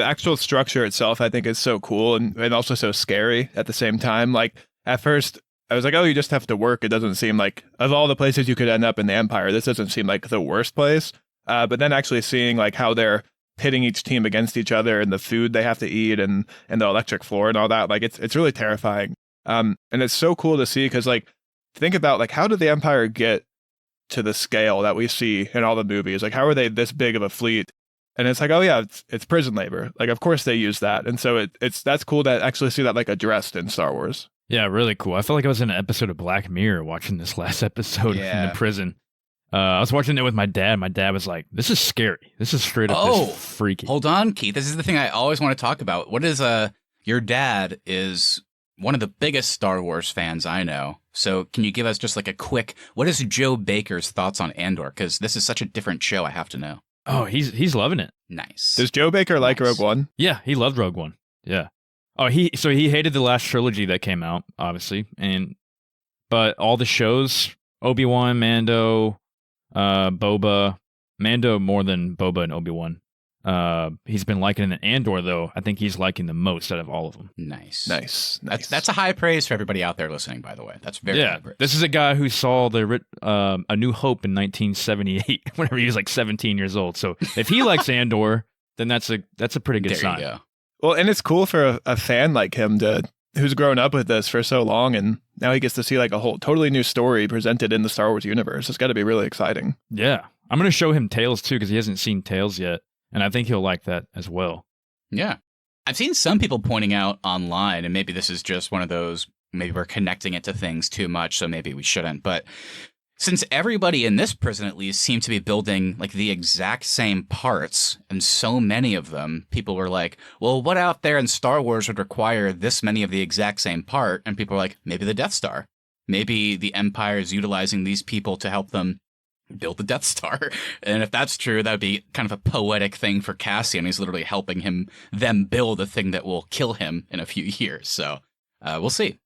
actual structure itself, I think, is so cool and also so scary at the same time. Like, at first, I was like, oh, you just have to work. It doesn't seem like, of all the places you could end up in the Empire, this doesn't seem like the worst place. But then actually seeing like how they're pitting each team against each other and the food they have to eat and the electric floor and all that, like it's really terrifying. And it's so cool to see, because like, think about like, how did the Empire get to the scale that we see in all the movies? Like, how are they this big of a fleet? And it's like, oh yeah, it's prison labor. Like, of course they use that. And so that's cool to actually see that like addressed in Star Wars. Yeah, really cool. I felt like I was in an episode of Black Mirror watching this last episode in the prison. I was watching it with my dad. My dad was like, this is scary. This is straight up this freaky. Hold on, Keith. This is the thing I always want to talk about. What is your dad is one of the biggest Star Wars fans I know. So can you give us just like a quick, what is Joe Baker's thoughts on Andor? Because this is such a different show, I have to know. Oh, he's loving it. Nice. Does Joe Baker like Rogue One? Yeah, he loved Rogue One. Yeah. Oh, he hated the last trilogy that came out, obviously, but all the shows, Obi-Wan, Mando, Boba, Mando more than Boba and Obi-Wan. He's been liking it. Andor, though, I think he's liking the most out of all of them. Nice. That's a high praise for everybody out there listening, by the way. That's very high praise. This is a guy who saw A New Hope in 1978 whenever he was like 17 years old. So if he likes Andor, then that's a pretty good sign. You go. Well, and it's cool for a fan like him who's grown up with this for so long, and now he gets to see like a whole totally new story presented in the Star Wars universe. It's got to be really exciting. Yeah. I'm going to show him Tales too, because he hasn't seen Tales yet, and I think he'll like that as well. Yeah. I've seen some people pointing out online, and maybe this is just one of those, maybe we're connecting it to things too much, so maybe we shouldn't, but since everybody in this prison at least seemed to be building like the exact same parts, and so many of them, people were like, well, what out there in Star Wars would require this many of the exact same part? And people were like, maybe the Death Star. Maybe the Empire is utilizing these people to help them build the Death Star. And if that's true, that would be kind of a poetic thing for Cassian. He's literally helping them build a thing that will kill him in a few years. So we'll see.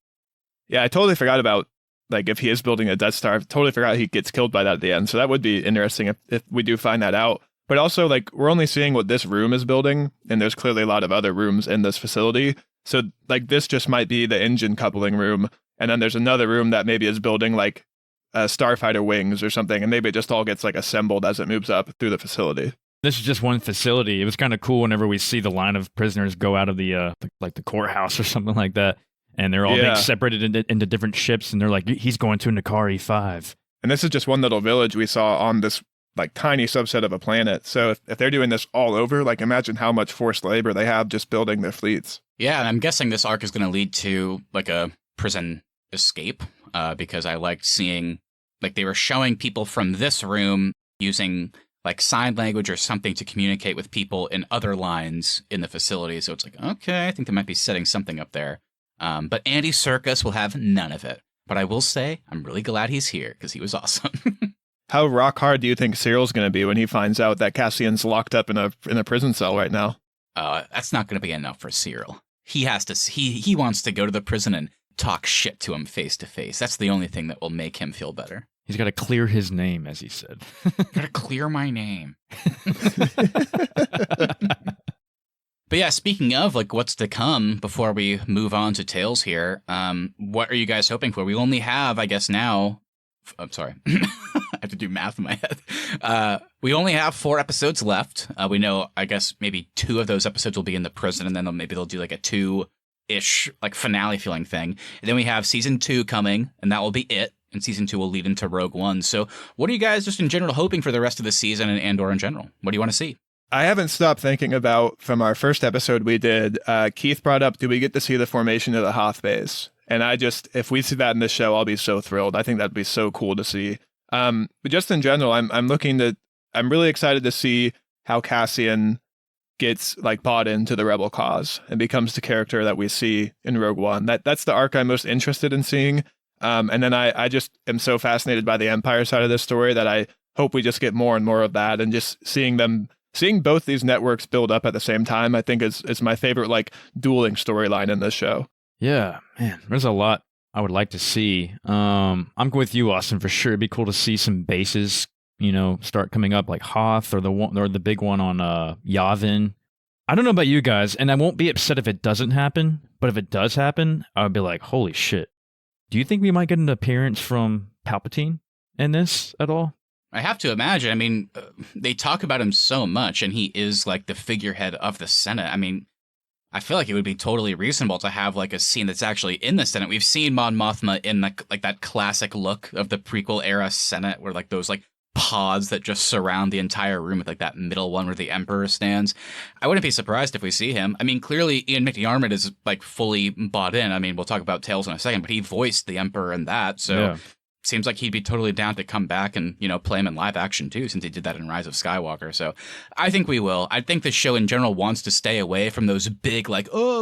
Yeah, I totally forgot about, like, if he is building a Death Star, I totally forgot he gets killed by that at the end. So that would be interesting if we do find that out. But also, like, we're only seeing what this room is building, and there's clearly a lot of other rooms in this facility. So, like, this just might be the engine coupling room, and then there's another room that maybe is building like starfighter wings or something, and maybe it just all gets like assembled as it moves up through the facility. This is just one facility. It was kind of cool whenever we see the line of prisoners go out of the courthouse or something like that, and they're all being separated into different ships, and they're like, he's going to Nakari 5. And this is just one little village we saw on this like tiny subset of a planet. So if they're doing this all over, like imagine how much forced labor they have just building their fleets. Yeah, and I'm guessing this arc is going to lead to like a prison escape, because I liked seeing, like they were showing people from this room using like sign language or something to communicate with people in other lines in the facility. So it's like, okay, I think they might be setting something up there. But Andy Serkis will have none of it. But I will say, I'm really glad he's here because he was awesome. How rock hard do you think Cyril's going to be when he finds out that Cassian's locked up in a prison cell right now? That's not going to be enough for Cyril. He has to. He wants to go to the prison and talk shit to him face to face. That's the only thing that will make him feel better. He's got to clear his name, as he said. Gotta clear my name. But yeah, speaking of like what's to come before we move on to Tales here, what are you guys hoping for? We only have, I guess now, I'm sorry, I have to do math in my head. We only have 4 episodes left. We know, I guess maybe 2 of those episodes will be in the prison, and then maybe they'll do like a 2-ish like finale feeling thing. And then we have season 2 coming, and that will be it. And season 2 will lead into Rogue One. So what are you guys just in general hoping for the rest of the season and Andor in general? What do you want to see? I haven't stopped thinking about, from our first episode we did, Keith brought up, do we get to see the formation of the Hoth base? And if we see that in this show, I'll be so thrilled. I think that'd be so cool to see. But just in general, I'm really excited to see how Cassian gets like bought into the rebel cause and becomes the character that we see in Rogue One. That's the arc I'm most interested in seeing. And then I just am so fascinated by the Empire side of this story that I hope we just get more and more of that, and just seeing both these networks build up at the same time, I think is my favorite like dueling storyline in this show. Yeah, man, there's a lot I would like to see. I'm with you, Austin, for sure. It'd be cool to see some bases, start coming up like Hoth or the big one on Yavin. I don't know about you guys, and I won't be upset if it doesn't happen, but if it does happen, I would be like, holy shit. Do you think we might get an appearance from Palpatine in this at all? I have to imagine. I mean, they talk about him so much, and he is like the figurehead of the Senate. I mean, I feel like it would be totally reasonable to have like a scene that's actually in the Senate. We've seen Mon Mothma in like that classic look of the prequel era Senate, where like those like pods that just surround the entire room with like that middle one where the Emperor stands. I wouldn't be surprised if we see him. I mean, clearly Ian McDiarmid is like fully bought in. I mean, we'll talk about Tales in a second, but he voiced the Emperor in that, so yeah. Seems like he'd be totally down to come back and, play him in live action too, since he did that in Rise of Skywalker. So I think we will. I think the show in general wants to stay away from those big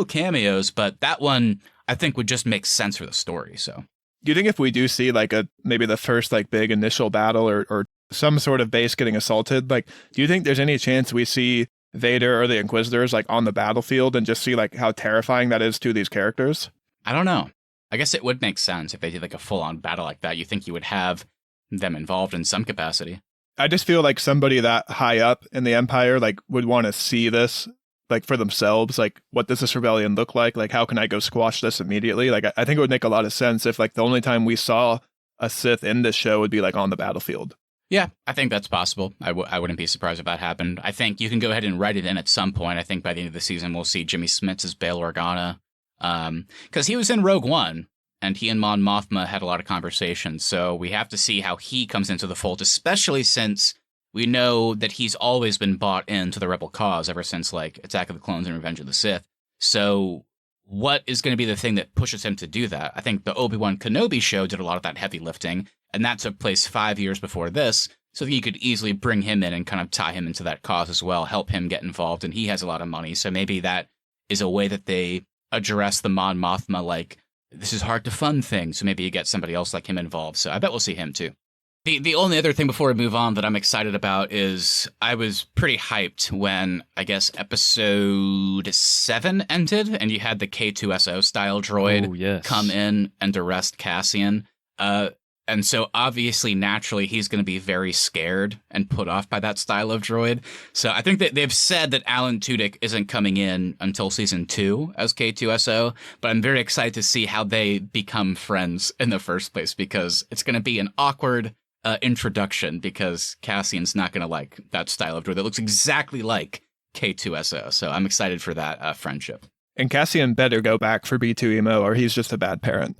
cameos, but that one I think would just make sense for the story. So do you think if we do see like maybe the first like big initial battle or some sort of base getting assaulted, like do you think there's any chance we see Vader or the Inquisitors like on the battlefield and just see like how terrifying that is to these characters? I don't know. I guess it would make sense if they did like a full-on battle like that. You think you would have them involved in some capacity. I just feel like somebody that high up in the Empire like would want to see this like for themselves. Like, what does this rebellion look like? Like, how can I go squash this immediately? Like, I think it would make a lot of sense if like the only time we saw a Sith in this show would be like on the battlefield. Yeah, I think that's possible. I wouldn't be surprised if that happened. I think you can go ahead and write it in at some point. I think by the end of the season, we'll see Jimmy Smits as Bail Organa. Because he was in Rogue One, and he and Mon Mothma had a lot of conversations, so we have to see how he comes into the fold, especially since we know that he's always been bought into the Rebel cause ever since, like, Attack of the Clones and Revenge of the Sith. So what is going to be the thing that pushes him to do that? I think the Obi-Wan Kenobi show did a lot of that heavy lifting, and that took place 5 years before this, so you could easily bring him in and kind of tie him into that cause as well, help him get involved, and he has a lot of money, so maybe that is a way that they address the Mon Mothma, like, this is hard to fund thing, so maybe you get somebody else like him involved. So I bet we'll see him too. The only other thing before we move on that I'm excited about is I was pretty hyped when, I guess, episode 7 ended and you had the K2SO style droid come in and arrest Cassian. And so obviously, naturally, he's going to be very scared and put off by that style of droid. So I think that they've said that Alan Tudyk isn't coming in until season 2 as K2SO, but I'm very excited to see how they become friends in the first place, because it's going to be an awkward introduction, because Cassian's not going to like that style of droid that looks exactly like K2SO. So I'm excited for that friendship. And Cassian better go back for B2EMO or he's just a bad parent.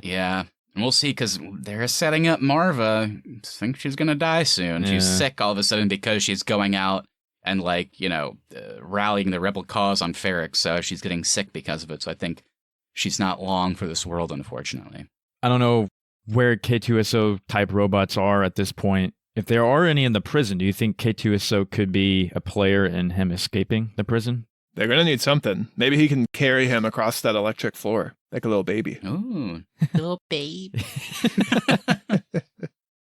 Yeah. And we'll see, because they're setting up Marva. I think she's going to die soon. Yeah. She's sick all of a sudden because she's going out and, like, rallying the rebel cause on Ferrix. So she's getting sick because of it. So I think she's not long for this world, unfortunately. I don't know where K2SO type robots are at this point. If there are any in the prison, do you think K2SO could be a player in him escaping the prison? They're going to need something. Maybe he can carry him across that electric floor like a little baby. Ooh, little baby.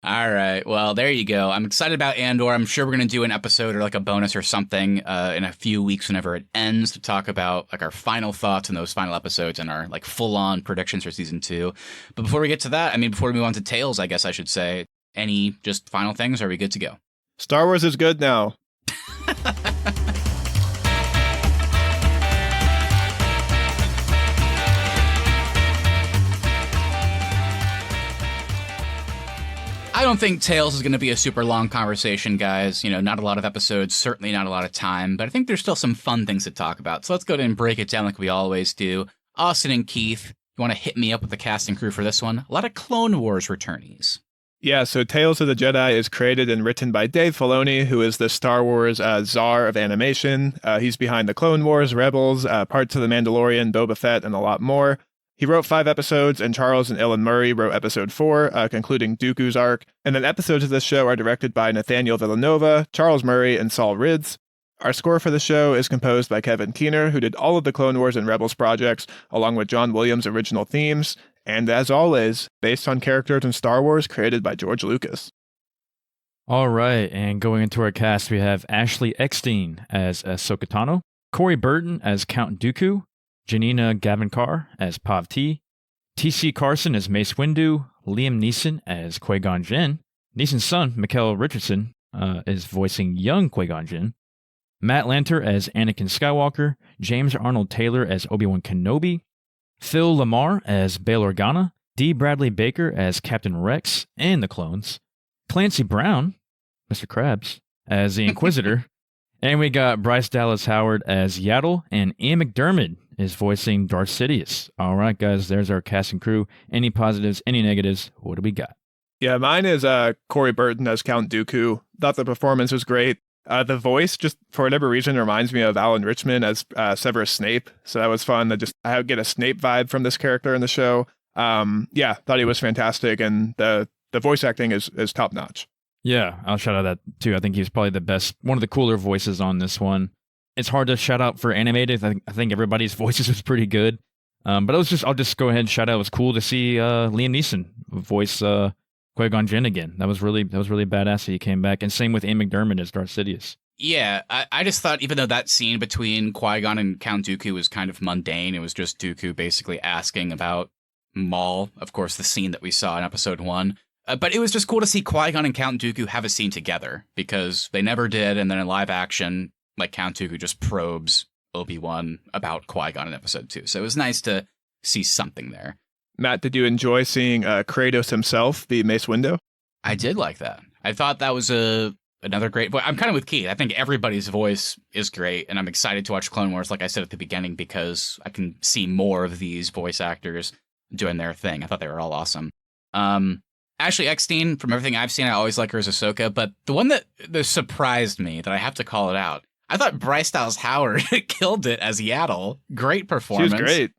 All right. Well, there you go. I'm excited about Andor. I'm sure we're going to do an episode or like a bonus or something in a few weeks whenever it ends to talk about like our final thoughts in those final episodes and our like full-on predictions for season 2. But before we get to that, before we move on to Tales, I guess I should say, any just final things? Are we good to go? Star Wars is good now. I don't think Tales is going to be a super long conversation, guys. Not a lot of episodes, certainly not a lot of time, but I think there's still some fun things to talk about. So let's go ahead and break it down like we always do. Austin and Keith, you want to hit me up with the cast and crew for this one? A lot of Clone Wars returnees. Yeah, so Tales of the Jedi is created and written by Dave Filoni, who is the Star Wars czar of animation. He's behind the Clone Wars, Rebels, parts of The Mandalorian, Boba Fett, and a lot more. He wrote 5 episodes, and Charles and Ellen Murray wrote episode 4, concluding Dooku's arc. And then episodes of this show are directed by Nathaniel Villanova, Charles Murray, and Saul Rids. Our score for the show is composed by Kevin Keener, who did all of the Clone Wars and Rebels projects, along with John Williams' original themes. And as always, based on characters in Star Wars created by George Lucas. All right, and going into our cast, we have Ashley Eckstein as Ahsoka Tano, Corey Burton as Count Dooku, Janina Gavankar as Pav T, T.C. Carson as Mace Windu, Liam Neeson as Qui-Gon Jinn, Neeson's son, Mikael Richardson, is voicing young Qui-Gon Jinn, Matt Lanter as Anakin Skywalker, James Arnold Taylor as Obi-Wan Kenobi, Phil Lamar as Bail Organa, D. Bradley Baker as Captain Rex and the clones, Clancy Brown, Mr. Krabs, as the Inquisitor, and we got Bryce Dallas Howard as Yaddle, and Ian McDermott is voicing Darth Sidious. All right, guys, there's our cast and crew. Any positives, any negatives? What do we got? Yeah, mine is Corey Burton as Count Dooku. Thought the performance was great. The voice, just for whatever reason, reminds me of Alan Rickman as Severus Snape. So that was fun. I get a Snape vibe from this character in the show. Yeah, thought he was fantastic, and the voice acting is top notch. Yeah, I'll shout out that too. I think he's probably the best, one of the cooler voices on this one. It's hard to shout out for animated. I think everybody's voices was pretty good. But I'll just go ahead and shout out. It was cool to see Liam Neeson voice Qui-Gon Jinn again. That was really badass that he came back. And same with Ian McDermott as Darth Sidious. Yeah, I just thought, even though that scene between Qui-Gon and Count Dooku was kind of mundane, it was just Dooku basically asking about Maul, of course, the scene that we saw in episode 1. But it was just cool to see Qui-Gon and Count Dooku have a scene together, because they never did, and then in live action, like, Count Dooku just probes Obi-Wan about Qui-Gon in episode 2. So it was nice to see something there. Matt, did you enjoy seeing Kratos himself be Mace Windu? I did like that. I thought that was another great voice. I'm kind of with Keith. I think everybody's voice is great, and I'm excited to watch Clone Wars, like I said at the beginning, because I can see more of these voice actors doing their thing. I thought they were all awesome. Ashley Eckstein, from everything I've seen, I always like her as Ahsoka, but the one that surprised me, that I have to call it out, I thought Bryce Dallas Howard killed it as Yaddle. Great performance. She was great.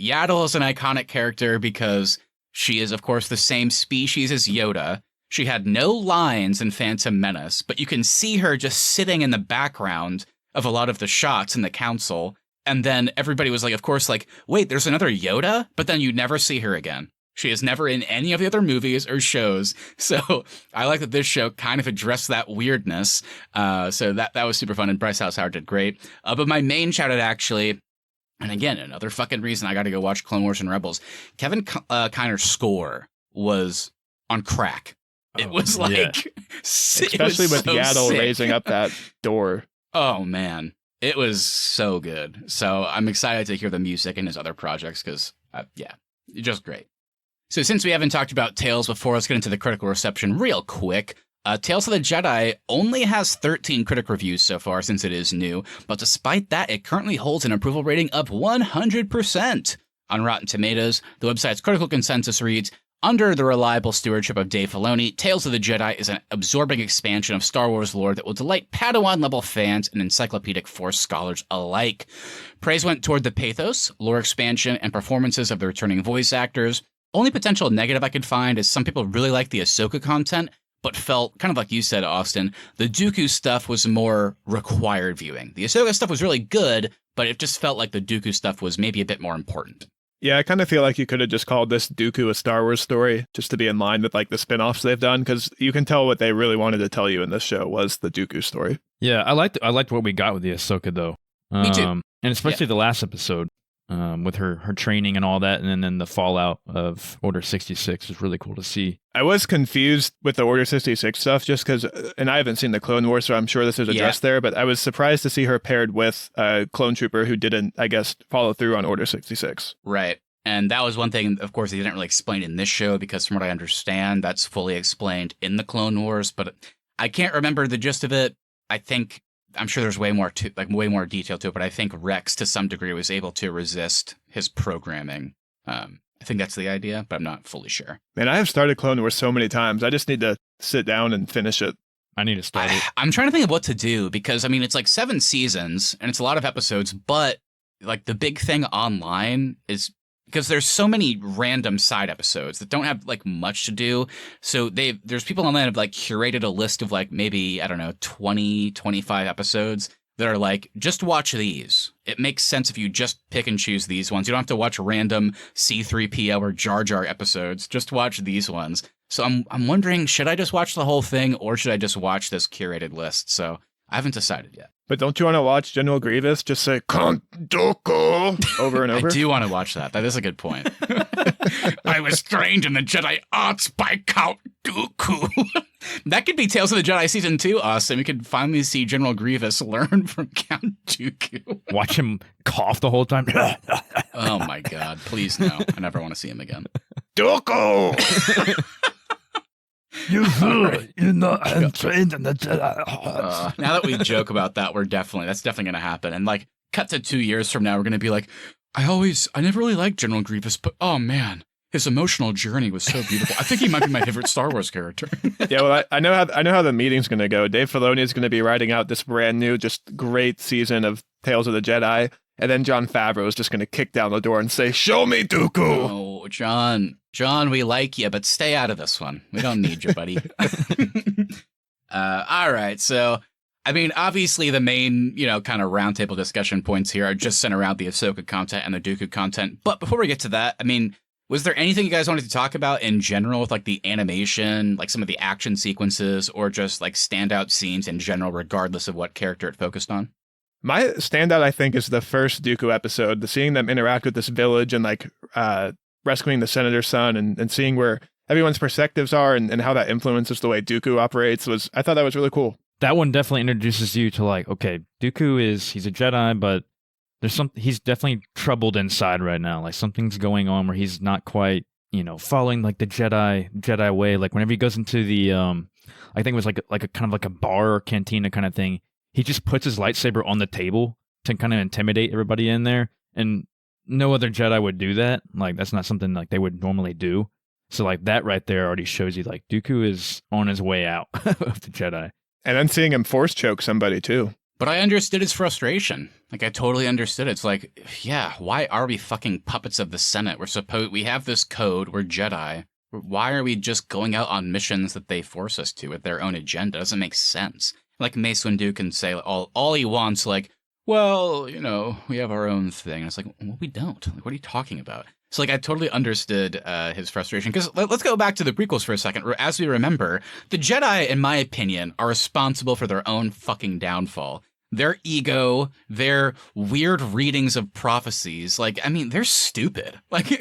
Yaddle is an iconic character because she is, of course, the same species as Yoda. She had no lines in Phantom Menace, but you can see her just sitting in the background of a lot of the shots in the council. And then everybody was like, of course, like, wait, there's another Yoda? But then you never see her again. She is never in any of the other movies or shows. So I like that this show kind of addressed that weirdness. So that was super fun. And Bryce Dallas Howard did great. But my main shout out, actually, and again, another fucking reason I got to go watch Clone Wars and Rebels, Kevin Kiner's score was on crack. It was like, especially with Yaddle raising up that door. Oh man, it was so good. So I'm excited to hear the music and his other projects because, just great. So since we haven't talked about Tales before, let's get into the critical reception real quick. Tales of the Jedi only has 13 critic reviews so far since it is new, but despite that, it currently holds an approval rating of 100%. On Rotten Tomatoes, the website's critical consensus reads, under the reliable stewardship of Dave Filoni, Tales of the Jedi is an absorbing expansion of Star Wars lore that will delight Padawan-level fans and encyclopedic Force scholars alike. Praise went toward the pathos, lore expansion, and performances of the returning voice actors. Only potential negative I could find is some people really like the Ahsoka content, but felt, kind of like you said, Austin, the Dooku stuff was more required viewing. The Ahsoka stuff was really good, but it just felt like the Dooku stuff was maybe a bit more important. Yeah, I kind of feel like you could have just called this Dooku a Star Wars story, just to be in line with like the spin-offs they've done, because you can tell what they really wanted to tell you in this show was the Dooku story. Yeah, I liked what we got with the Ahsoka, though. Me too. And especially the last episode. With her training and all that, and then the fallout of Order 66 is really cool to see. I was confused with the Order 66 stuff just because, and I haven't seen the Clone Wars, so I'm sure this is addressed there, but I was surprised to see her paired with a clone trooper who didn't, I guess, follow through on Order 66. Right. And that was one thing, of course, they didn't really explain in this show because from what I understand, that's fully explained in the Clone Wars, but I can't remember the gist of it. I'm sure there's way more detail to it, but I think Rex, to some degree, was able to resist his programming. I think that's the idea, but I'm not fully sure. Man, I have started Clone Wars so many times. I just need to sit down and finish it. I need to start it. I'm trying to think of what to do because, I mean, it's like 7 seasons and it's a lot of episodes, but like the big thing online is because there's so many random side episodes that don't have like much to do. So there's people online that have like curated a list of like maybe, I don't know, 20, 25 episodes that are like, just watch these. It makes sense if you just pick and choose these ones. You don't have to watch random C-3PO or Jar Jar episodes. Just watch these ones. So I'm wondering, should I just watch the whole thing or should I just watch this curated list? So I haven't decided yet. But don't you want to watch General Grievous just say Count Dooku over and over? I do want to watch that. That is a good point. I was trained in the Jedi arts by Count Dooku. That could be Tales of the Jedi Season 2, Austin. We could finally see General Grievous learn from Count Dooku. Watch him cough the whole time. Oh my God. Please no. I never want to see him again. Dooku! You're not trained in the Jedi. Now that we joke about that, that's definitely going to happen. And like, cut to 2 years from now, we're going to be like, I never really liked General Grievous, but oh man, his emotional journey was so beautiful. I think he might be my favorite Star Wars character. Yeah, well, I know how the meeting's going to go. Dave Filoni is going to be writing out this brand new, just great season of Tales of the Jedi. And then Jon Favreau is just going to kick down the door and say, "Show me Dooku." Oh, John, we like you, but stay out of this one. We don't need you, buddy. All right. So, I mean, obviously the main, kind of roundtable discussion points here are just centered around the Ahsoka content and the Dooku content. But before we get to that, I mean, was there anything you guys wanted to talk about in general with like the animation, like some of the action sequences, or just like standout scenes in general, regardless of what character it focused on? My standout, I think, is the first Dooku episode. Seeing them interact with this village and like rescuing the senator's son and seeing where everyone's perspectives are and how that influences the way Dooku operates I thought that was really cool. That one definitely introduces you to like, okay, Dooku he's a Jedi, but he's definitely troubled inside right now. Like something's going on where he's not quite, following like the Jedi way. Like whenever he goes into the, I think it was like a kind of like a bar or cantina kind of thing. He just puts his lightsaber on the table to kind of intimidate everybody in there. And no other Jedi would do that. Like, that's not something like they would normally do. So, like, that right there already shows you, like, Dooku is on his way out of the Jedi. And then seeing him force choke somebody, too. But I understood his frustration. Like, I totally understood it. It's like, yeah, why are we fucking puppets of the Senate? We have this code, we're Jedi. Why are we just going out on missions that they force us to with their own agenda? It doesn't make sense. Like Mace Windu can say all he wants, like, well, we have our own thing. And it's like, well, we don't. Like, what are you talking about? So, like, I totally understood his frustration. Because let's go back to the prequels for a second. As we remember, the Jedi, in my opinion, are responsible for their own fucking downfall. Their ego, their weird readings of prophecies. Like, I mean, they're stupid. Like,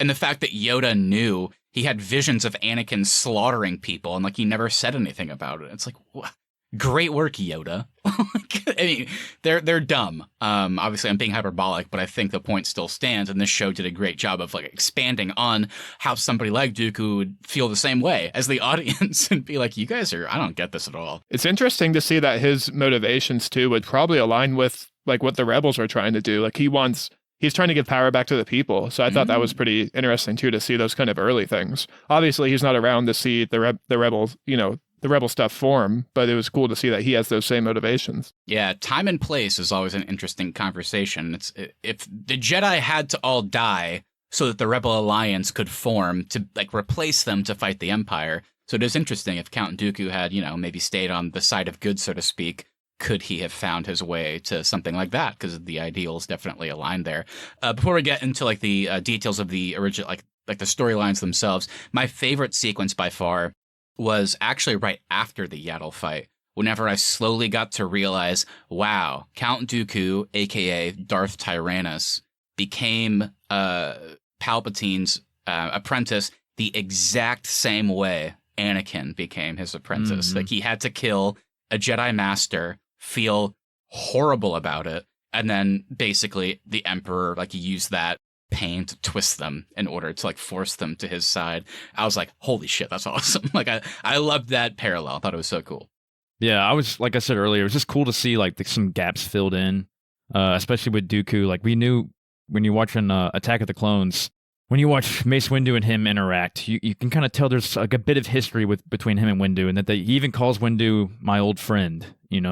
and the fact that Yoda knew he had visions of Anakin slaughtering people, and like he never said anything about it. It's like, what? Great work, Yoda. I mean, they're dumb. Obviously, I'm being hyperbolic, but I think the point still stands, and this show did a great job of like expanding on how somebody like Dooku would feel the same way as the audience and be like, you guys are, I don't get this at all. It's interesting to see that his motivations too would probably align with like what the rebels are trying to do. Like he's trying to give power back to the people. So I thought that was pretty interesting too, to see those kind of early things. Obviously, he's not around to see the rebels, the rebel stuff form, but it was cool to see that he has those same motivations. Yeah, time and place is always an interesting conversation. If the Jedi had to all die so that the Rebel Alliance could form to like replace them to fight the Empire. So it is interesting if Count Dooku had, maybe stayed on the side of good, so to speak. Could he have found his way to something like that? Because the ideals definitely aligned there. Before we get into like the details of the original, like the storylines themselves, my favorite sequence by far was actually right after the Yaddle fight. Whenever I slowly got to realize, wow, Count Dooku, aka Darth Tyrannus, became Palpatine's apprentice the exact same way Anakin became his apprentice. Mm-hmm. Like he had to kill a Jedi Master, feel horrible about it, and then basically the Emperor like used that pain to twist them in order to like force them to his side. I was like, holy shit, that's awesome. Like I loved that parallel. I thought it was so cool. Yeah, I was, like I said earlier, it was just cool to see like some gaps filled in, especially with Dooku. Like we knew when you're watching Attack of the Clones, when you watch Mace Windu and him interact, you can kind of tell there's like a bit of history between him and Windu, and that he even calls Windu my old friend.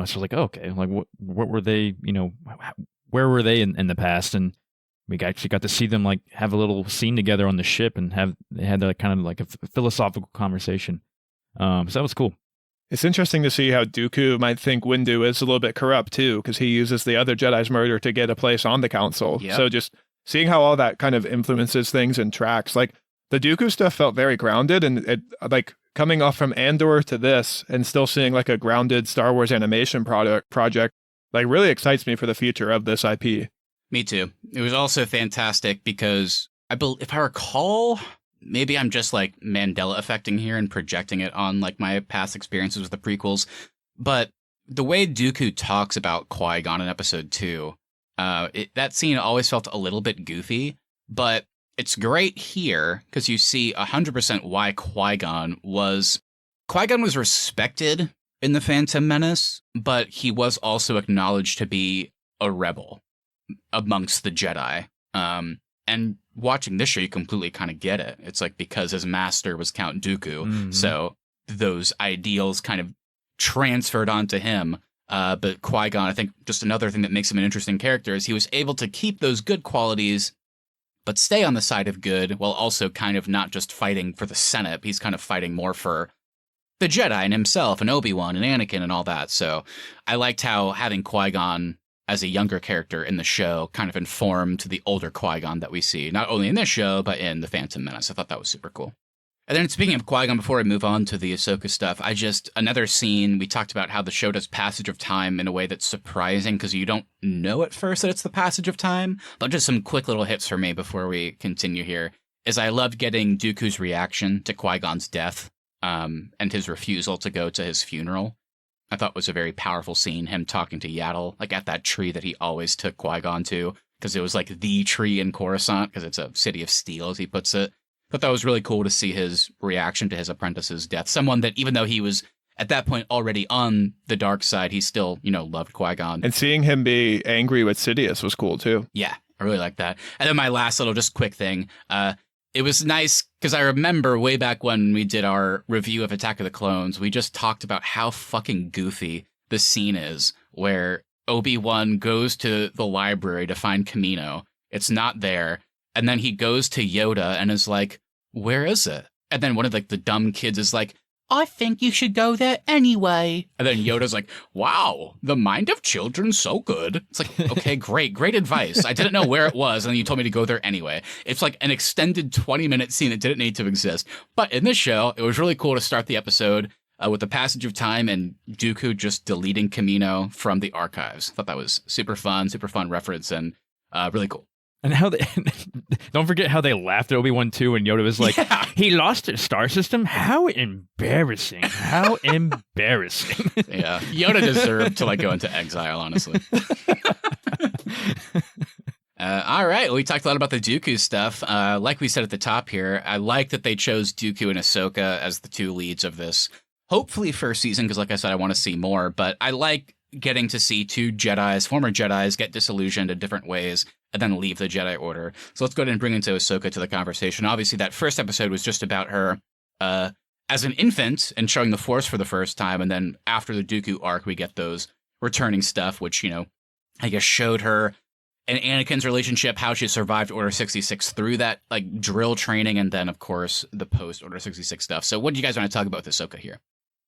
So like, okay, like what were they? Where were they in the past? And we actually got to see them like have a little scene together on the ship, and they had that kind of like a philosophical conversation. So that was cool. It's interesting to see how Dooku might think Windu is a little bit corrupt too, because he uses the other Jedi's murder to get a place on the council. Yep. So just seeing how all that kind of influences things and tracks, like the Dooku stuff felt very grounded, and it like coming off from Andor to this and still seeing like a grounded Star Wars animation project like really excites me for the future of this IP. Me too. It was also fantastic because if I recall, maybe I'm just like Mandela affecting here and projecting it on like my past experiences with the prequels, but the way Dooku talks about Qui-Gon in episode 2, that scene always felt a little bit goofy, but it's great here because you see 100% why Qui-Gon was respected in The Phantom Menace, but he was also acknowledged to be a rebel amongst the Jedi. And watching this show, you completely kind of get it. It's like because his master was Count Dooku, so those ideals kind of transferred onto him. But Qui-Gon, I think just another thing that makes him an interesting character is he was able to keep those good qualities, but stay on the side of good while also kind of not just fighting for the Senate. He's kind of fighting more for the Jedi and himself and Obi-Wan and Anakin and all that. So I liked how having Qui-Gon as a younger character in the show kind of informed the older Qui-Gon that we see, not only in this show, but in The Phantom Menace. I thought that was super cool. And then speaking of Qui-Gon, before I move on to the Ahsoka stuff, another scene, we talked about how the show does passage of time in a way that's surprising because you don't know at first that it's the passage of time. But just some quick little hits for me before we continue here is I loved getting Dooku's reaction to Qui-Gon's death and his refusal to go to his funeral. I thought was a very powerful scene, him talking to Yaddle, like at that tree that he always took Qui-Gon to, because it was like the tree in Coruscant, because it's a city of steel, as he puts it. But that was really cool to see his reaction to his apprentice's death. Someone that, even though he was at that point already on the dark side, he still, loved Qui-Gon. And seeing him be angry with Sidious was cool too. Yeah, I really like that. And then my last little just quick thing, it was nice because I remember way back when we did our review of Attack of the Clones, we just talked about how fucking goofy the scene is where Obi-Wan goes to the library to find Kamino. It's not there. And then he goes to Yoda and is like, where is it? And then one of the dumb kids is like, I think you should go there anyway. And then Yoda's like, wow, the mind of children's so good. It's like, okay, great advice. I didn't know where it was, and you told me to go there anyway. It's like an extended 20-minute scene that didn't need to exist. But in this show, it was really cool to start the episode with the passage of time and Dooku just deleting Kamino from the archives. I thought that was super fun reference, and really cool. And how they don't forget how they laughed at Obi-Wan too, and Yoda was like, Yeah. he lost a star system? How embarrassing. How embarrassing. Yeah, Yoda deserved to like go into exile, honestly. All right, we talked a lot about the Dooku stuff. Like we said at the top here, I like that they chose Dooku and Ahsoka as the two leads of this. Hopefully first season, because like I said, I want to see more. But I like getting to see two Jedis, former Jedis, get disillusioned in different ways and then leave the Jedi Order. So let's go ahead and bring into Ahsoka to the conversation. Obviously, that first episode was just about her as an infant and showing the Force for the first time. And then after the Dooku arc, we get those returning stuff, which, I guess showed her and Anakin's relationship, how she survived Order 66 through that like drill training, and then, of course, the post Order 66 stuff. So what do you guys want to talk about with Ahsoka here?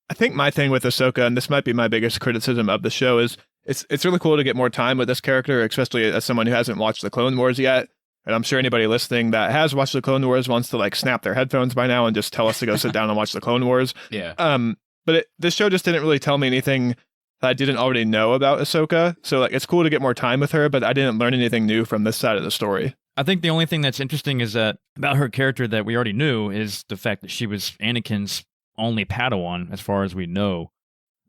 I think my thing with Ahsoka, and this might be my biggest criticism of the show, is it's really cool to get more time with this character, especially as someone who hasn't watched the Clone Wars yet. And I'm sure anybody listening that has watched the Clone Wars wants to like snap their headphones by now and just tell us to go sit down and watch the Clone Wars. Yeah. But this show just didn't really tell me anything that I didn't already know about Ahsoka. So like it's cool to get more time with her, but I didn't learn anything new from this side of the story. I think the only thing that's interesting is that about her character that we already knew is the fact that she was Anakin's only Padawan, as far as we know.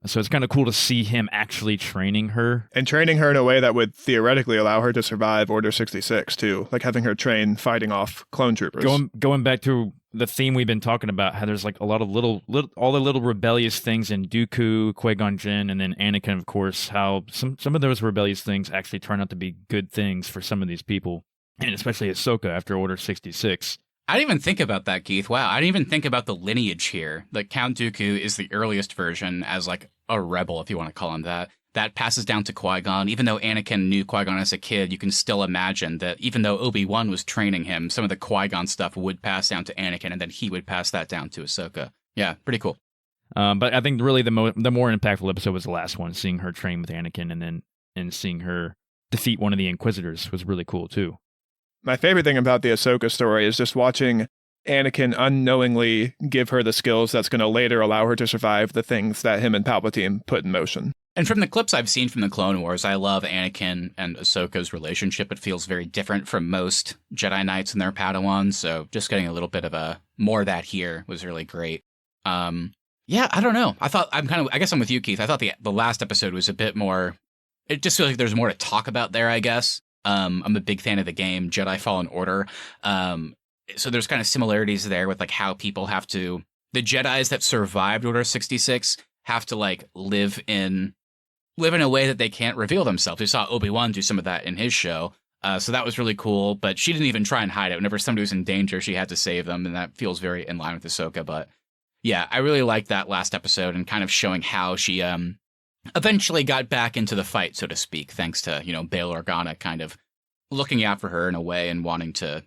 So it's kind of cool to see him actually training her. And training her in a way that would theoretically allow her to survive Order 66, too. Like having her train fighting off clone troopers. Going back to the theme we've been talking about, how there's like a lot of little all the little rebellious things in Dooku, Qui-Gon Jinn, and then Anakin, of course, how some of those rebellious things actually turn out to be good things for some of these people. And especially Ahsoka after Order 66. I didn't even think about that, Keith. Wow, I didn't even think about the lineage here. Like Count Dooku is the earliest version as like a rebel, if you want to call him that. That passes down to Qui-Gon. Even though Anakin knew Qui-Gon as a kid, you can still imagine that even though Obi-Wan was training him, some of the Qui-Gon stuff would pass down to Anakin, and then he would pass that down to Ahsoka. Yeah, pretty cool. But I think really the more impactful episode was the last one, seeing her train with Anakin and seeing her defeat one of the Inquisitors was really cool too. My favorite thing about the Ahsoka story is just watching Anakin unknowingly give her the skills that's going to later allow her to survive the things that him and Palpatine put in motion. And from the clips I've seen from the Clone Wars, I love Anakin and Ahsoka's relationship. It feels very different from most Jedi Knights and their Padawans. So just getting a little bit of more of that here was really great. Yeah, I don't know. I guess I'm with you, Keith. I thought the last episode was a bit more, it just feels like there's more to talk about there, I guess. I'm a big fan of the game, Jedi Fallen Order. So there's kind of similarities there with like how people have to, the Jedis that survived Order 66 have to like live in a way that they can't reveal themselves. We saw Obi-Wan do some of that in his show. So that was really cool, but she didn't even try and hide it. Whenever somebody was in danger, she had to save them, and that feels very in line with Ahsoka. But yeah, I really liked that last episode and kind of showing how she eventually got back into the fight, so to speak, thanks to, Bail Organa kind of looking out for her in a way and wanting to,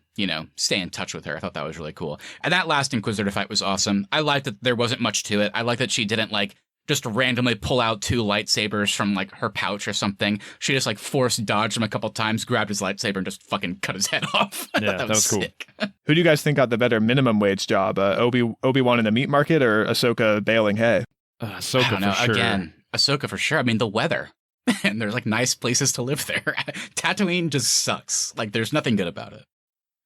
stay in touch with her. I thought that was really cool. And that last Inquisitor fight was awesome. I liked that there wasn't much to it. I like that she didn't just randomly pull out two lightsabers from her pouch or something. She just force dodged him a couple times, grabbed his lightsaber, and just fucking cut his head off. Yeah, that was cool. Who do you guys think got the better minimum wage job? Obi-Wan in the meat market or Ahsoka baling hay? Ahsoka I don't know. for sure. Again, Ahsoka for sure. I mean, the weather. And there's nice places to live there. Tatooine just sucks. There's nothing good about it.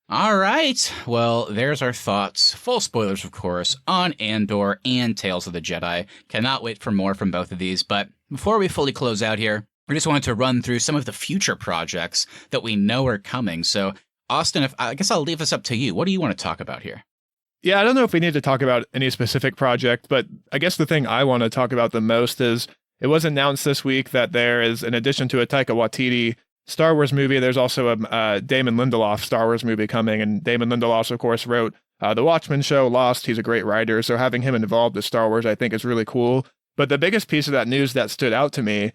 All right. Well, there's our thoughts. Full spoilers, of course, on Andor and Tales of the Jedi. Cannot wait for more from both of these. But before we fully close out here, we just wanted to run through some of the future projects that we know are coming. So, Austin, I guess I'll leave this up to you. What do you want to talk about here? Yeah, I don't know if we need to talk about any specific project, but I guess the thing I want to talk about the most is it was announced this week that there is, in addition to a Taika Waititi Star Wars movie, there's also a Damon Lindelof Star Wars movie coming, and Damon Lindelof, of course, wrote the Watchmen show, Lost. He's a great writer, so having him involved with Star Wars, I think, is really cool. But the biggest piece of that news that stood out to me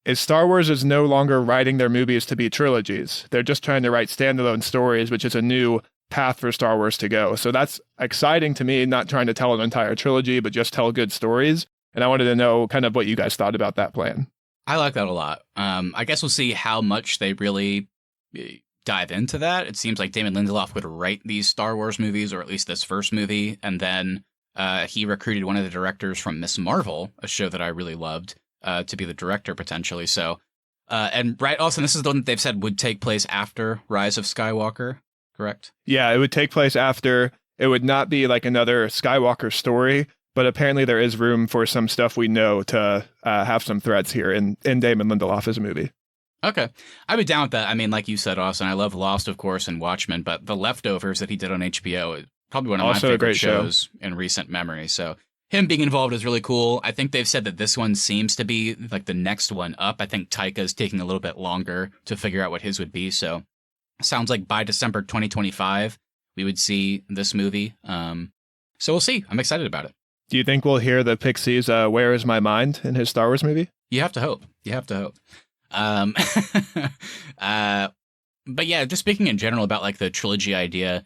is Star Wars is no longer writing their movies to be trilogies. They're just trying to write standalone stories, which is a new path for Star Wars to go. So that's exciting to me, not trying to tell an entire trilogy, but just tell good stories. And I wanted to know kind of what you guys thought about that plan. I like that a lot. I guess we'll see how much they really dive into that. It seems like Damon Lindelof would write these Star Wars movies, or at least this first movie, and then he recruited one of the directors from Miss Marvel, a show that I really loved, to be the director potentially. So And right, also, this is the one that they've said would take place after Rise of Skywalker, correct? Yeah, it would take place after. It would not be like another Skywalker story, but apparently there is room for some stuff we know to have some threads here in Damon Lindelof's movie. Okay. I'd be down with that. I mean, like you said, Austin, I love Lost, of course, and Watchmen, but The Leftovers that he did on HBO is probably one of Also my a favorite great show shows in recent memory. So him being involved is really cool. I think they've said that this one seems to be like the next one up. I think Taika's taking a little bit longer to figure out what his would be. So sounds like by December 2025, we would see this movie. So we'll see. I'm excited about it. Do you think we'll hear the Pixies' Where Is My Mind in his Star Wars movie? You have to hope. You have to hope. But yeah, just speaking in general about like the trilogy idea,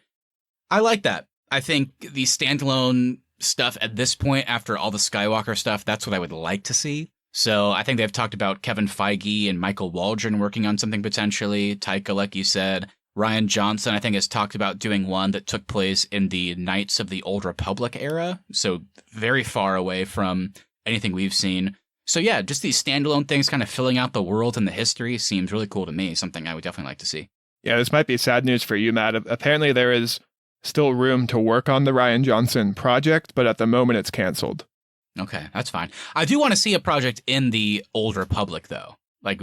I like that. I think the standalone stuff at this point, after all the Skywalker stuff, that's what I would like to see. So I think they've talked about Kevin Feige and Michael Waldron working on something potentially. Taika, like you said. Ryan Johnson, I think, has talked about doing one that took place in the Knights of the Old Republic era. So very far away from anything we've seen. So yeah, just these standalone things kind of filling out the world and the history seems really cool to me. Something I would definitely like to see. Yeah, this might be sad news for you, Matt. Apparently there is still room to work on the Ryan Johnson project, but at the moment it's canceled. Okay, that's fine. I do want to see a project in the Old Republic, though. Like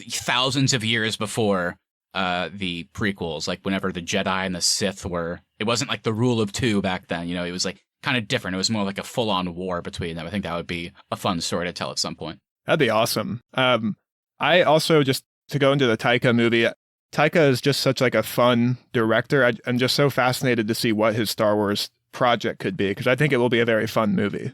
thousands of years before the prequels, like whenever the Jedi and the Sith were. It wasn't like the rule of two back then, you know, it was like kind of different. It was more like a full-on war between them. I think that would be a fun story to tell at some point. That'd be awesome. I also, just to go into the Taika movie, Taika is just such like a fun director. I'm just so fascinated to see what his Star Wars project could be, because I think it will be a very fun movie.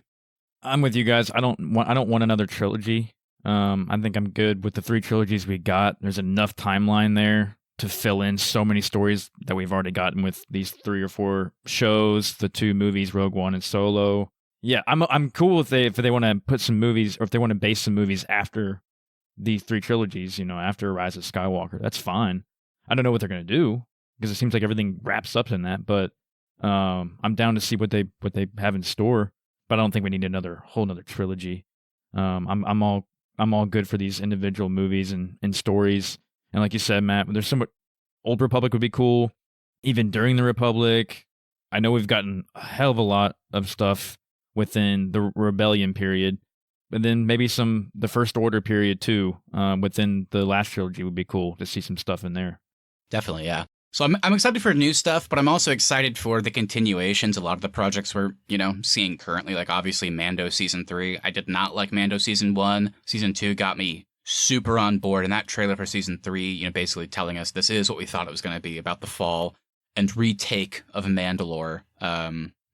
I'm with you guys. I don't want another trilogy. I think I'm good with the 3 trilogies we got. There's enough timeline there to fill in so many stories that we've already gotten with these 3 or 4 shows, the 2 movies, Rogue One and Solo. Yeah, I'm cool if they want to put some movies, or if they want to base some movies after these 3 trilogies, you know, after Rise of Skywalker. That's fine. I don't know what they're going to do, because it seems like everything wraps up in that, but I'm down to see what they have in store. But I don't think we need whole another trilogy. I'm all good for these individual movies and stories. And like you said, Matt, there's somewhat Old Republic would be cool. Even during the Republic, I know we've gotten a hell of a lot of stuff within the Rebellion period, but then maybe the First Order period too. Within the last trilogy would be cool to see some stuff in there. Definitely, yeah. So I'm excited for new stuff, but I'm also excited for the continuations. A lot of the projects we're, seeing currently, like obviously Mando Season 3. I did not like Mando Season 1. Season 2 got me super on board, and that trailer for Season 3, basically telling us this is what we thought it was going to be, about the fall and retake of Mandalore.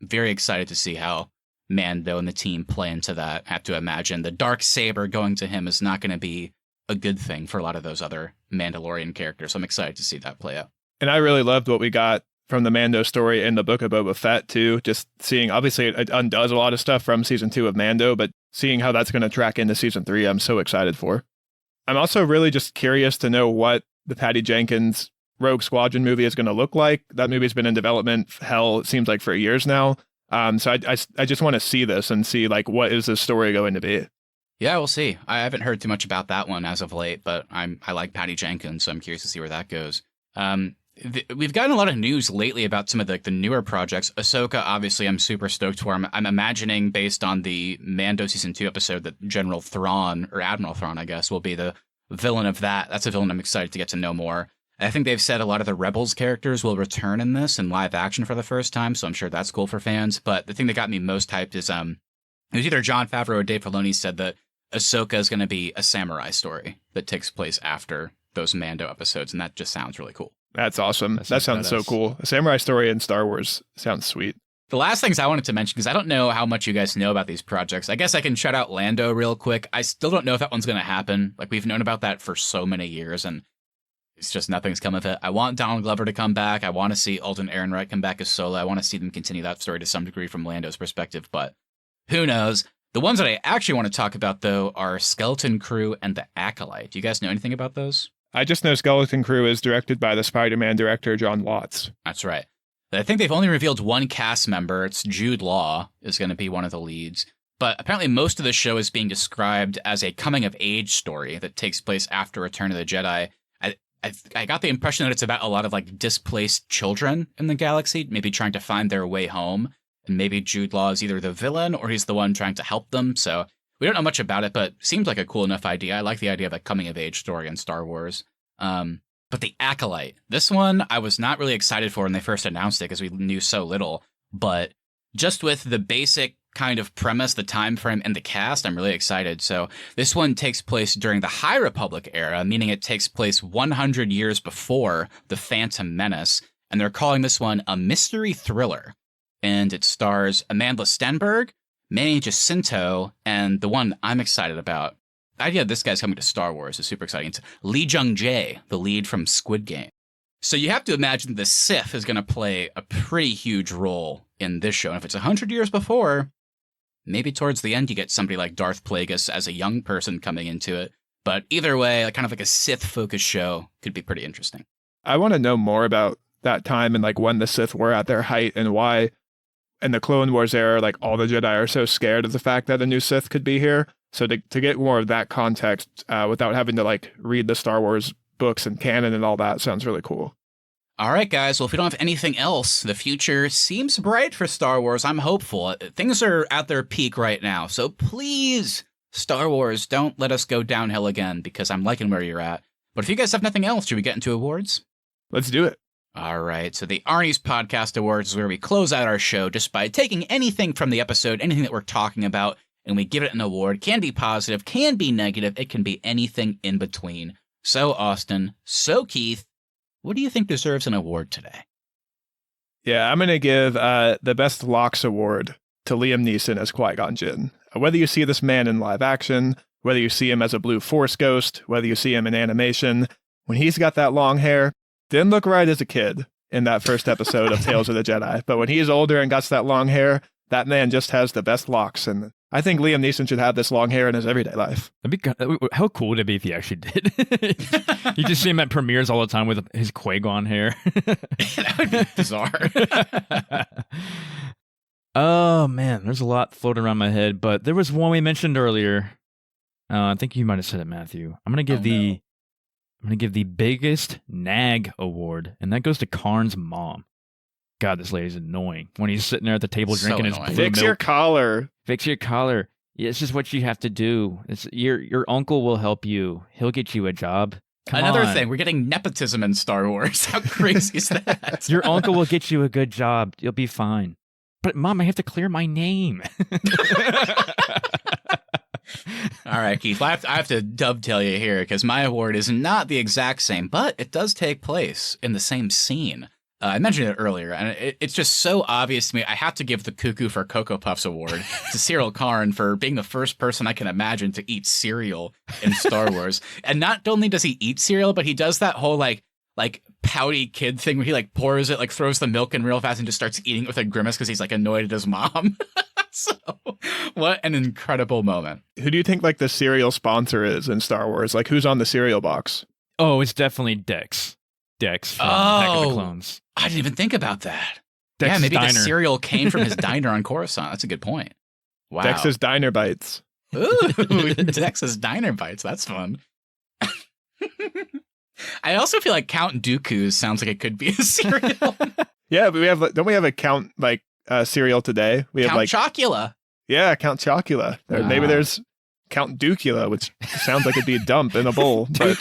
Very excited to see how Mando and the team play into that. I have to imagine the dark saber going to him is not going to be a good thing for a lot of those other Mandalorian characters. So I'm excited to see that play out. And I really loved what we got from the Mando story in the Book of Boba Fett, too. Just seeing, obviously, it undoes a lot of stuff from Season 2 of Mando, but seeing how that's going to track into Season 3, I'm so excited for. I'm also really just curious to know what the Patty Jenkins Rogue Squadron movie is going to look like. That movie's been in development, it seems like for years now. So I just want to see this and see, like, what is this story going to be? Yeah, we'll see. I haven't heard too much about that one as of late, but I like Patty Jenkins, so I'm curious to see where that goes. We've gotten a lot of news lately about some of the newer projects. Ahsoka, obviously, I'm super stoked for. I'm imagining, based on the Mando Season 2 episode, that General Thrawn, or Admiral Thrawn, I guess, will be the villain of that. That's a villain I'm excited to get to know more. I think they've said a lot of the Rebels characters will return in this in live action for the first time, so I'm sure that's cool for fans. But the thing that got me most hyped is it was either Jon Favreau or Dave Filoni said that Ahsoka is going to be a samurai story that takes place after those Mando episodes, and that just sounds really cool. That's awesome. That sounds so cool. A samurai story in Star Wars sounds sweet. The last things I wanted to mention, because I don't know how much you guys know about these projects. I guess I can shout out Lando real quick. I still don't know if that one's going to happen. Like, we've known about that for so many years, and it's just nothing's come of it. I want Donald Glover to come back. I want to see Alden Ehrenreich come back as Solo. I want to see them continue that story to some degree from Lando's perspective, but who knows? The ones that I actually want to talk about, though, are Skeleton Crew and The Acolyte. Do you guys know anything about those? I just know Skeleton Crew is directed by the Spider-Man director, John Watts. That's right. I think they've only revealed one cast member. It's Jude Law is going to be one of the leads. But apparently most of the show is being described as a coming-of-age story that takes place after Return of the Jedi. I got the impression that it's about a lot of like displaced children in the galaxy, maybe trying to find their way home. And maybe Jude Law is either the villain or he's the one trying to help them. So we don't know much about it, but seems like a cool enough idea. I like the idea of a coming-of-age story in Star Wars. But the Acolyte, this one I was not really excited for when they first announced it because we knew so little. But just with the basic kind of premise, the time frame, and the cast, I'm really excited. So this one takes place during the High Republic era, meaning it takes place 100 years before The Phantom Menace. And they're calling this one a mystery thriller. And it stars Amanda Stenberg, Manny Jacinto, and the one I'm excited about. The idea this guy's coming to Star Wars is super exciting. It's Lee Jung-jae, the lead from Squid Game. So you have to imagine the Sith is going to play a pretty huge role in this show. And if it's 100 years before, maybe towards the end you get somebody like Darth Plagueis as a young person coming into it. But either way, kind of like a Sith-focused show could be pretty interesting. I want to know more about that time and like when the Sith were at their height and why in the Clone Wars era, like all the Jedi are so scared of the fact that a new Sith could be here. So to get more of that context without having to like read the Star Wars books and canon and all that sounds really cool. All right, guys. Well, if we don't have anything else, the future seems bright for Star Wars. I'm hopeful. Things are at their peak right now. So please, Star Wars, don't let us go downhill again because I'm liking where you're at. But if you guys have nothing else, should we get into awards? Let's do it. All right. So the Arnies Podcast Awards is where we close out our show just by taking anything from the episode, anything that we're talking about, and we give it an award. Can be positive, can be negative. It can be anything in between. So Austin, so Keith, what do you think deserves an award today? Yeah, I'm going to give the Best Locks Award to Liam Neeson as Qui-Gon Jinn. Whether you see this man in live action, whether you see him as a blue Force ghost, whether you see him in animation, when he's got that long hair, didn't look right as a kid in that first episode of Tales of the Jedi. But when he's older and got that long hair, that man just has the best locks. And I think Liam Neeson should have this long hair in his everyday life. How cool would it be if he actually did? You just see him at premieres all the time with his Qui-Gon hair. That would be bizarre. Oh, man, there's a lot floating around my head. But there was one we mentioned earlier. I think you might have said it, Matthew. I'm going to give the biggest nag award, and that goes to Karn's mom. God, this lady's annoying. When he's sitting there at the table drinking his blue Fix milk. your collar. Fix your collar. Yeah, it's just what you have to do. It's your uncle will help you. He'll get you a job. Another thing, we're getting nepotism in Star Wars. How crazy is that? Your uncle will get you a good job. You'll be fine. But Mom, I have to clear my name. All right, Keith, I have to dovetail you here because my award is not the exact same, but it does take place in the same scene. I mentioned it earlier, and it's just so obvious to me. I have to give the Cuckoo for Cocoa Puffs award to Cyril Karn for being the first person I can imagine to eat cereal in Star Wars. And not only does he eat cereal, but he does that whole like pouty kid thing where he like pours it, like throws the milk in real fast and just starts eating it with a grimace because he's like annoyed at his mom. So, what an incredible moment. Who do you think like the cereal sponsor is in Star Wars? Like who's on the cereal box? Oh, it's definitely Dex. Dex from Attack of the Clones. I didn't even think about that. Dex's maybe Diner. the cereal came from his diner on Coruscant. That's a good point. Wow. Dex's Diner Bites. Ooh, Dex's Diner Bites. That's fun. I also feel like Count Dooku's sounds like it could be a cereal. Yeah, but don't we have a Count like cereal today? We have Count like Chocula. Yeah, Count Chocula. Maybe there's Count Dukula, which sounds like it'd be a dump in a bowl. But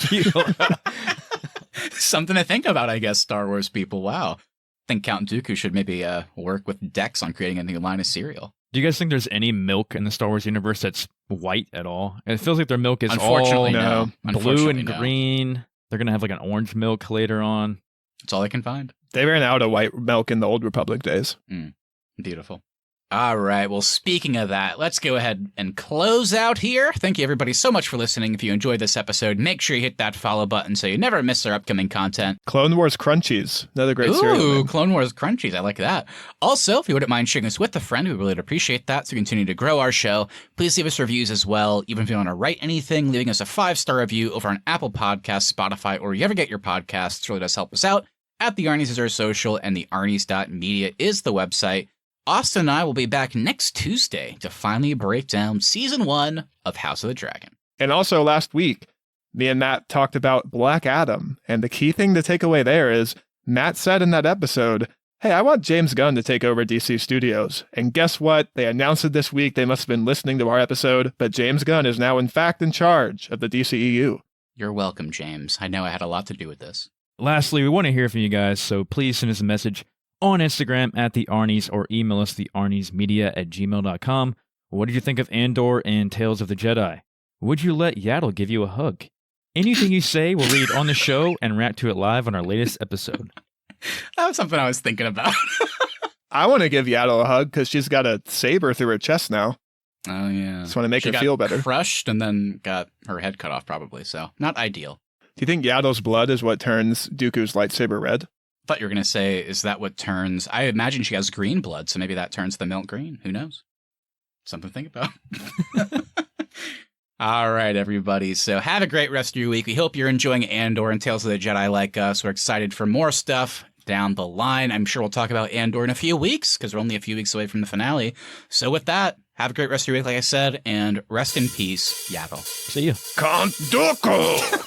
something to think about, I guess, Star Wars people. Wow. I think Count Dooku should maybe work with Dex on creating a new line of cereal. Do you guys think there's any milk in the Star Wars universe that's white at all? It feels like their milk is Unfortunately, all no. blue and green. They're going to have like an orange milk later on. That's all I can find. They ran out of white milk in the Old Republic days. Beautiful. All right. Well, speaking of that, let's go ahead and close out here. Thank you, everybody, so much for listening. If you enjoyed this episode, make sure you hit that follow button so you never miss our upcoming content. Clone Wars Crunchies. Another great cereal. Ooh, Clone Wars Crunchies. I like that. Also, if you wouldn't mind sharing this with a friend, we really would appreciate that to continue to grow our show. Please leave us reviews as well. Even if you want to write anything, leaving us a 5-star review over on Apple Podcasts, Spotify, or you ever get your podcasts really does help us out. At the Arnies is our social, and the Arnies.media is the website. Austin and I will be back next Tuesday to finally break down Season 1 of House of the Dragon. And also last week, me and Matt talked about Black Adam. And the key thing to take away there is Matt said in that episode, hey, I want James Gunn to take over DC Studios. And guess what? They announced it this week. They must have been listening to our episode, but James Gunn is now in fact in charge of the DCEU. You're welcome, James. I know I had a lot to do with this. Lastly, we want to hear from you guys, so please send us a message on Instagram at the Arnies or email us thearniesmedia@gmail.com. What did you think of Andor and Tales of the Jedi? Would you let Yaddle give you a hug? Anything you say, we'll read on the show and react to it live on our latest episode. That was something I was thinking about. I want to give Yaddle a hug because she's got a saber through her chest now. Oh, yeah. Just want to make She her got feel better. crushed and then got her head cut off, probably. So, not ideal. Do you think Yaddle's blood is what turns Dooku's lightsaber red? Thought you were going to say, is that what turns... I imagine she has green blood, so maybe that turns the milk green. Who knows? Something to think about. All right, everybody. So have a great rest of your week. We hope you're enjoying Andor and Tales of the Jedi like us. We're excited for more stuff down the line. I'm sure we'll talk about Andor in a few weeks because we're only a few weeks away from the finale. So with that, have a great rest of your week, like I said, and rest in peace, Yaddle. See you. Count Dooku!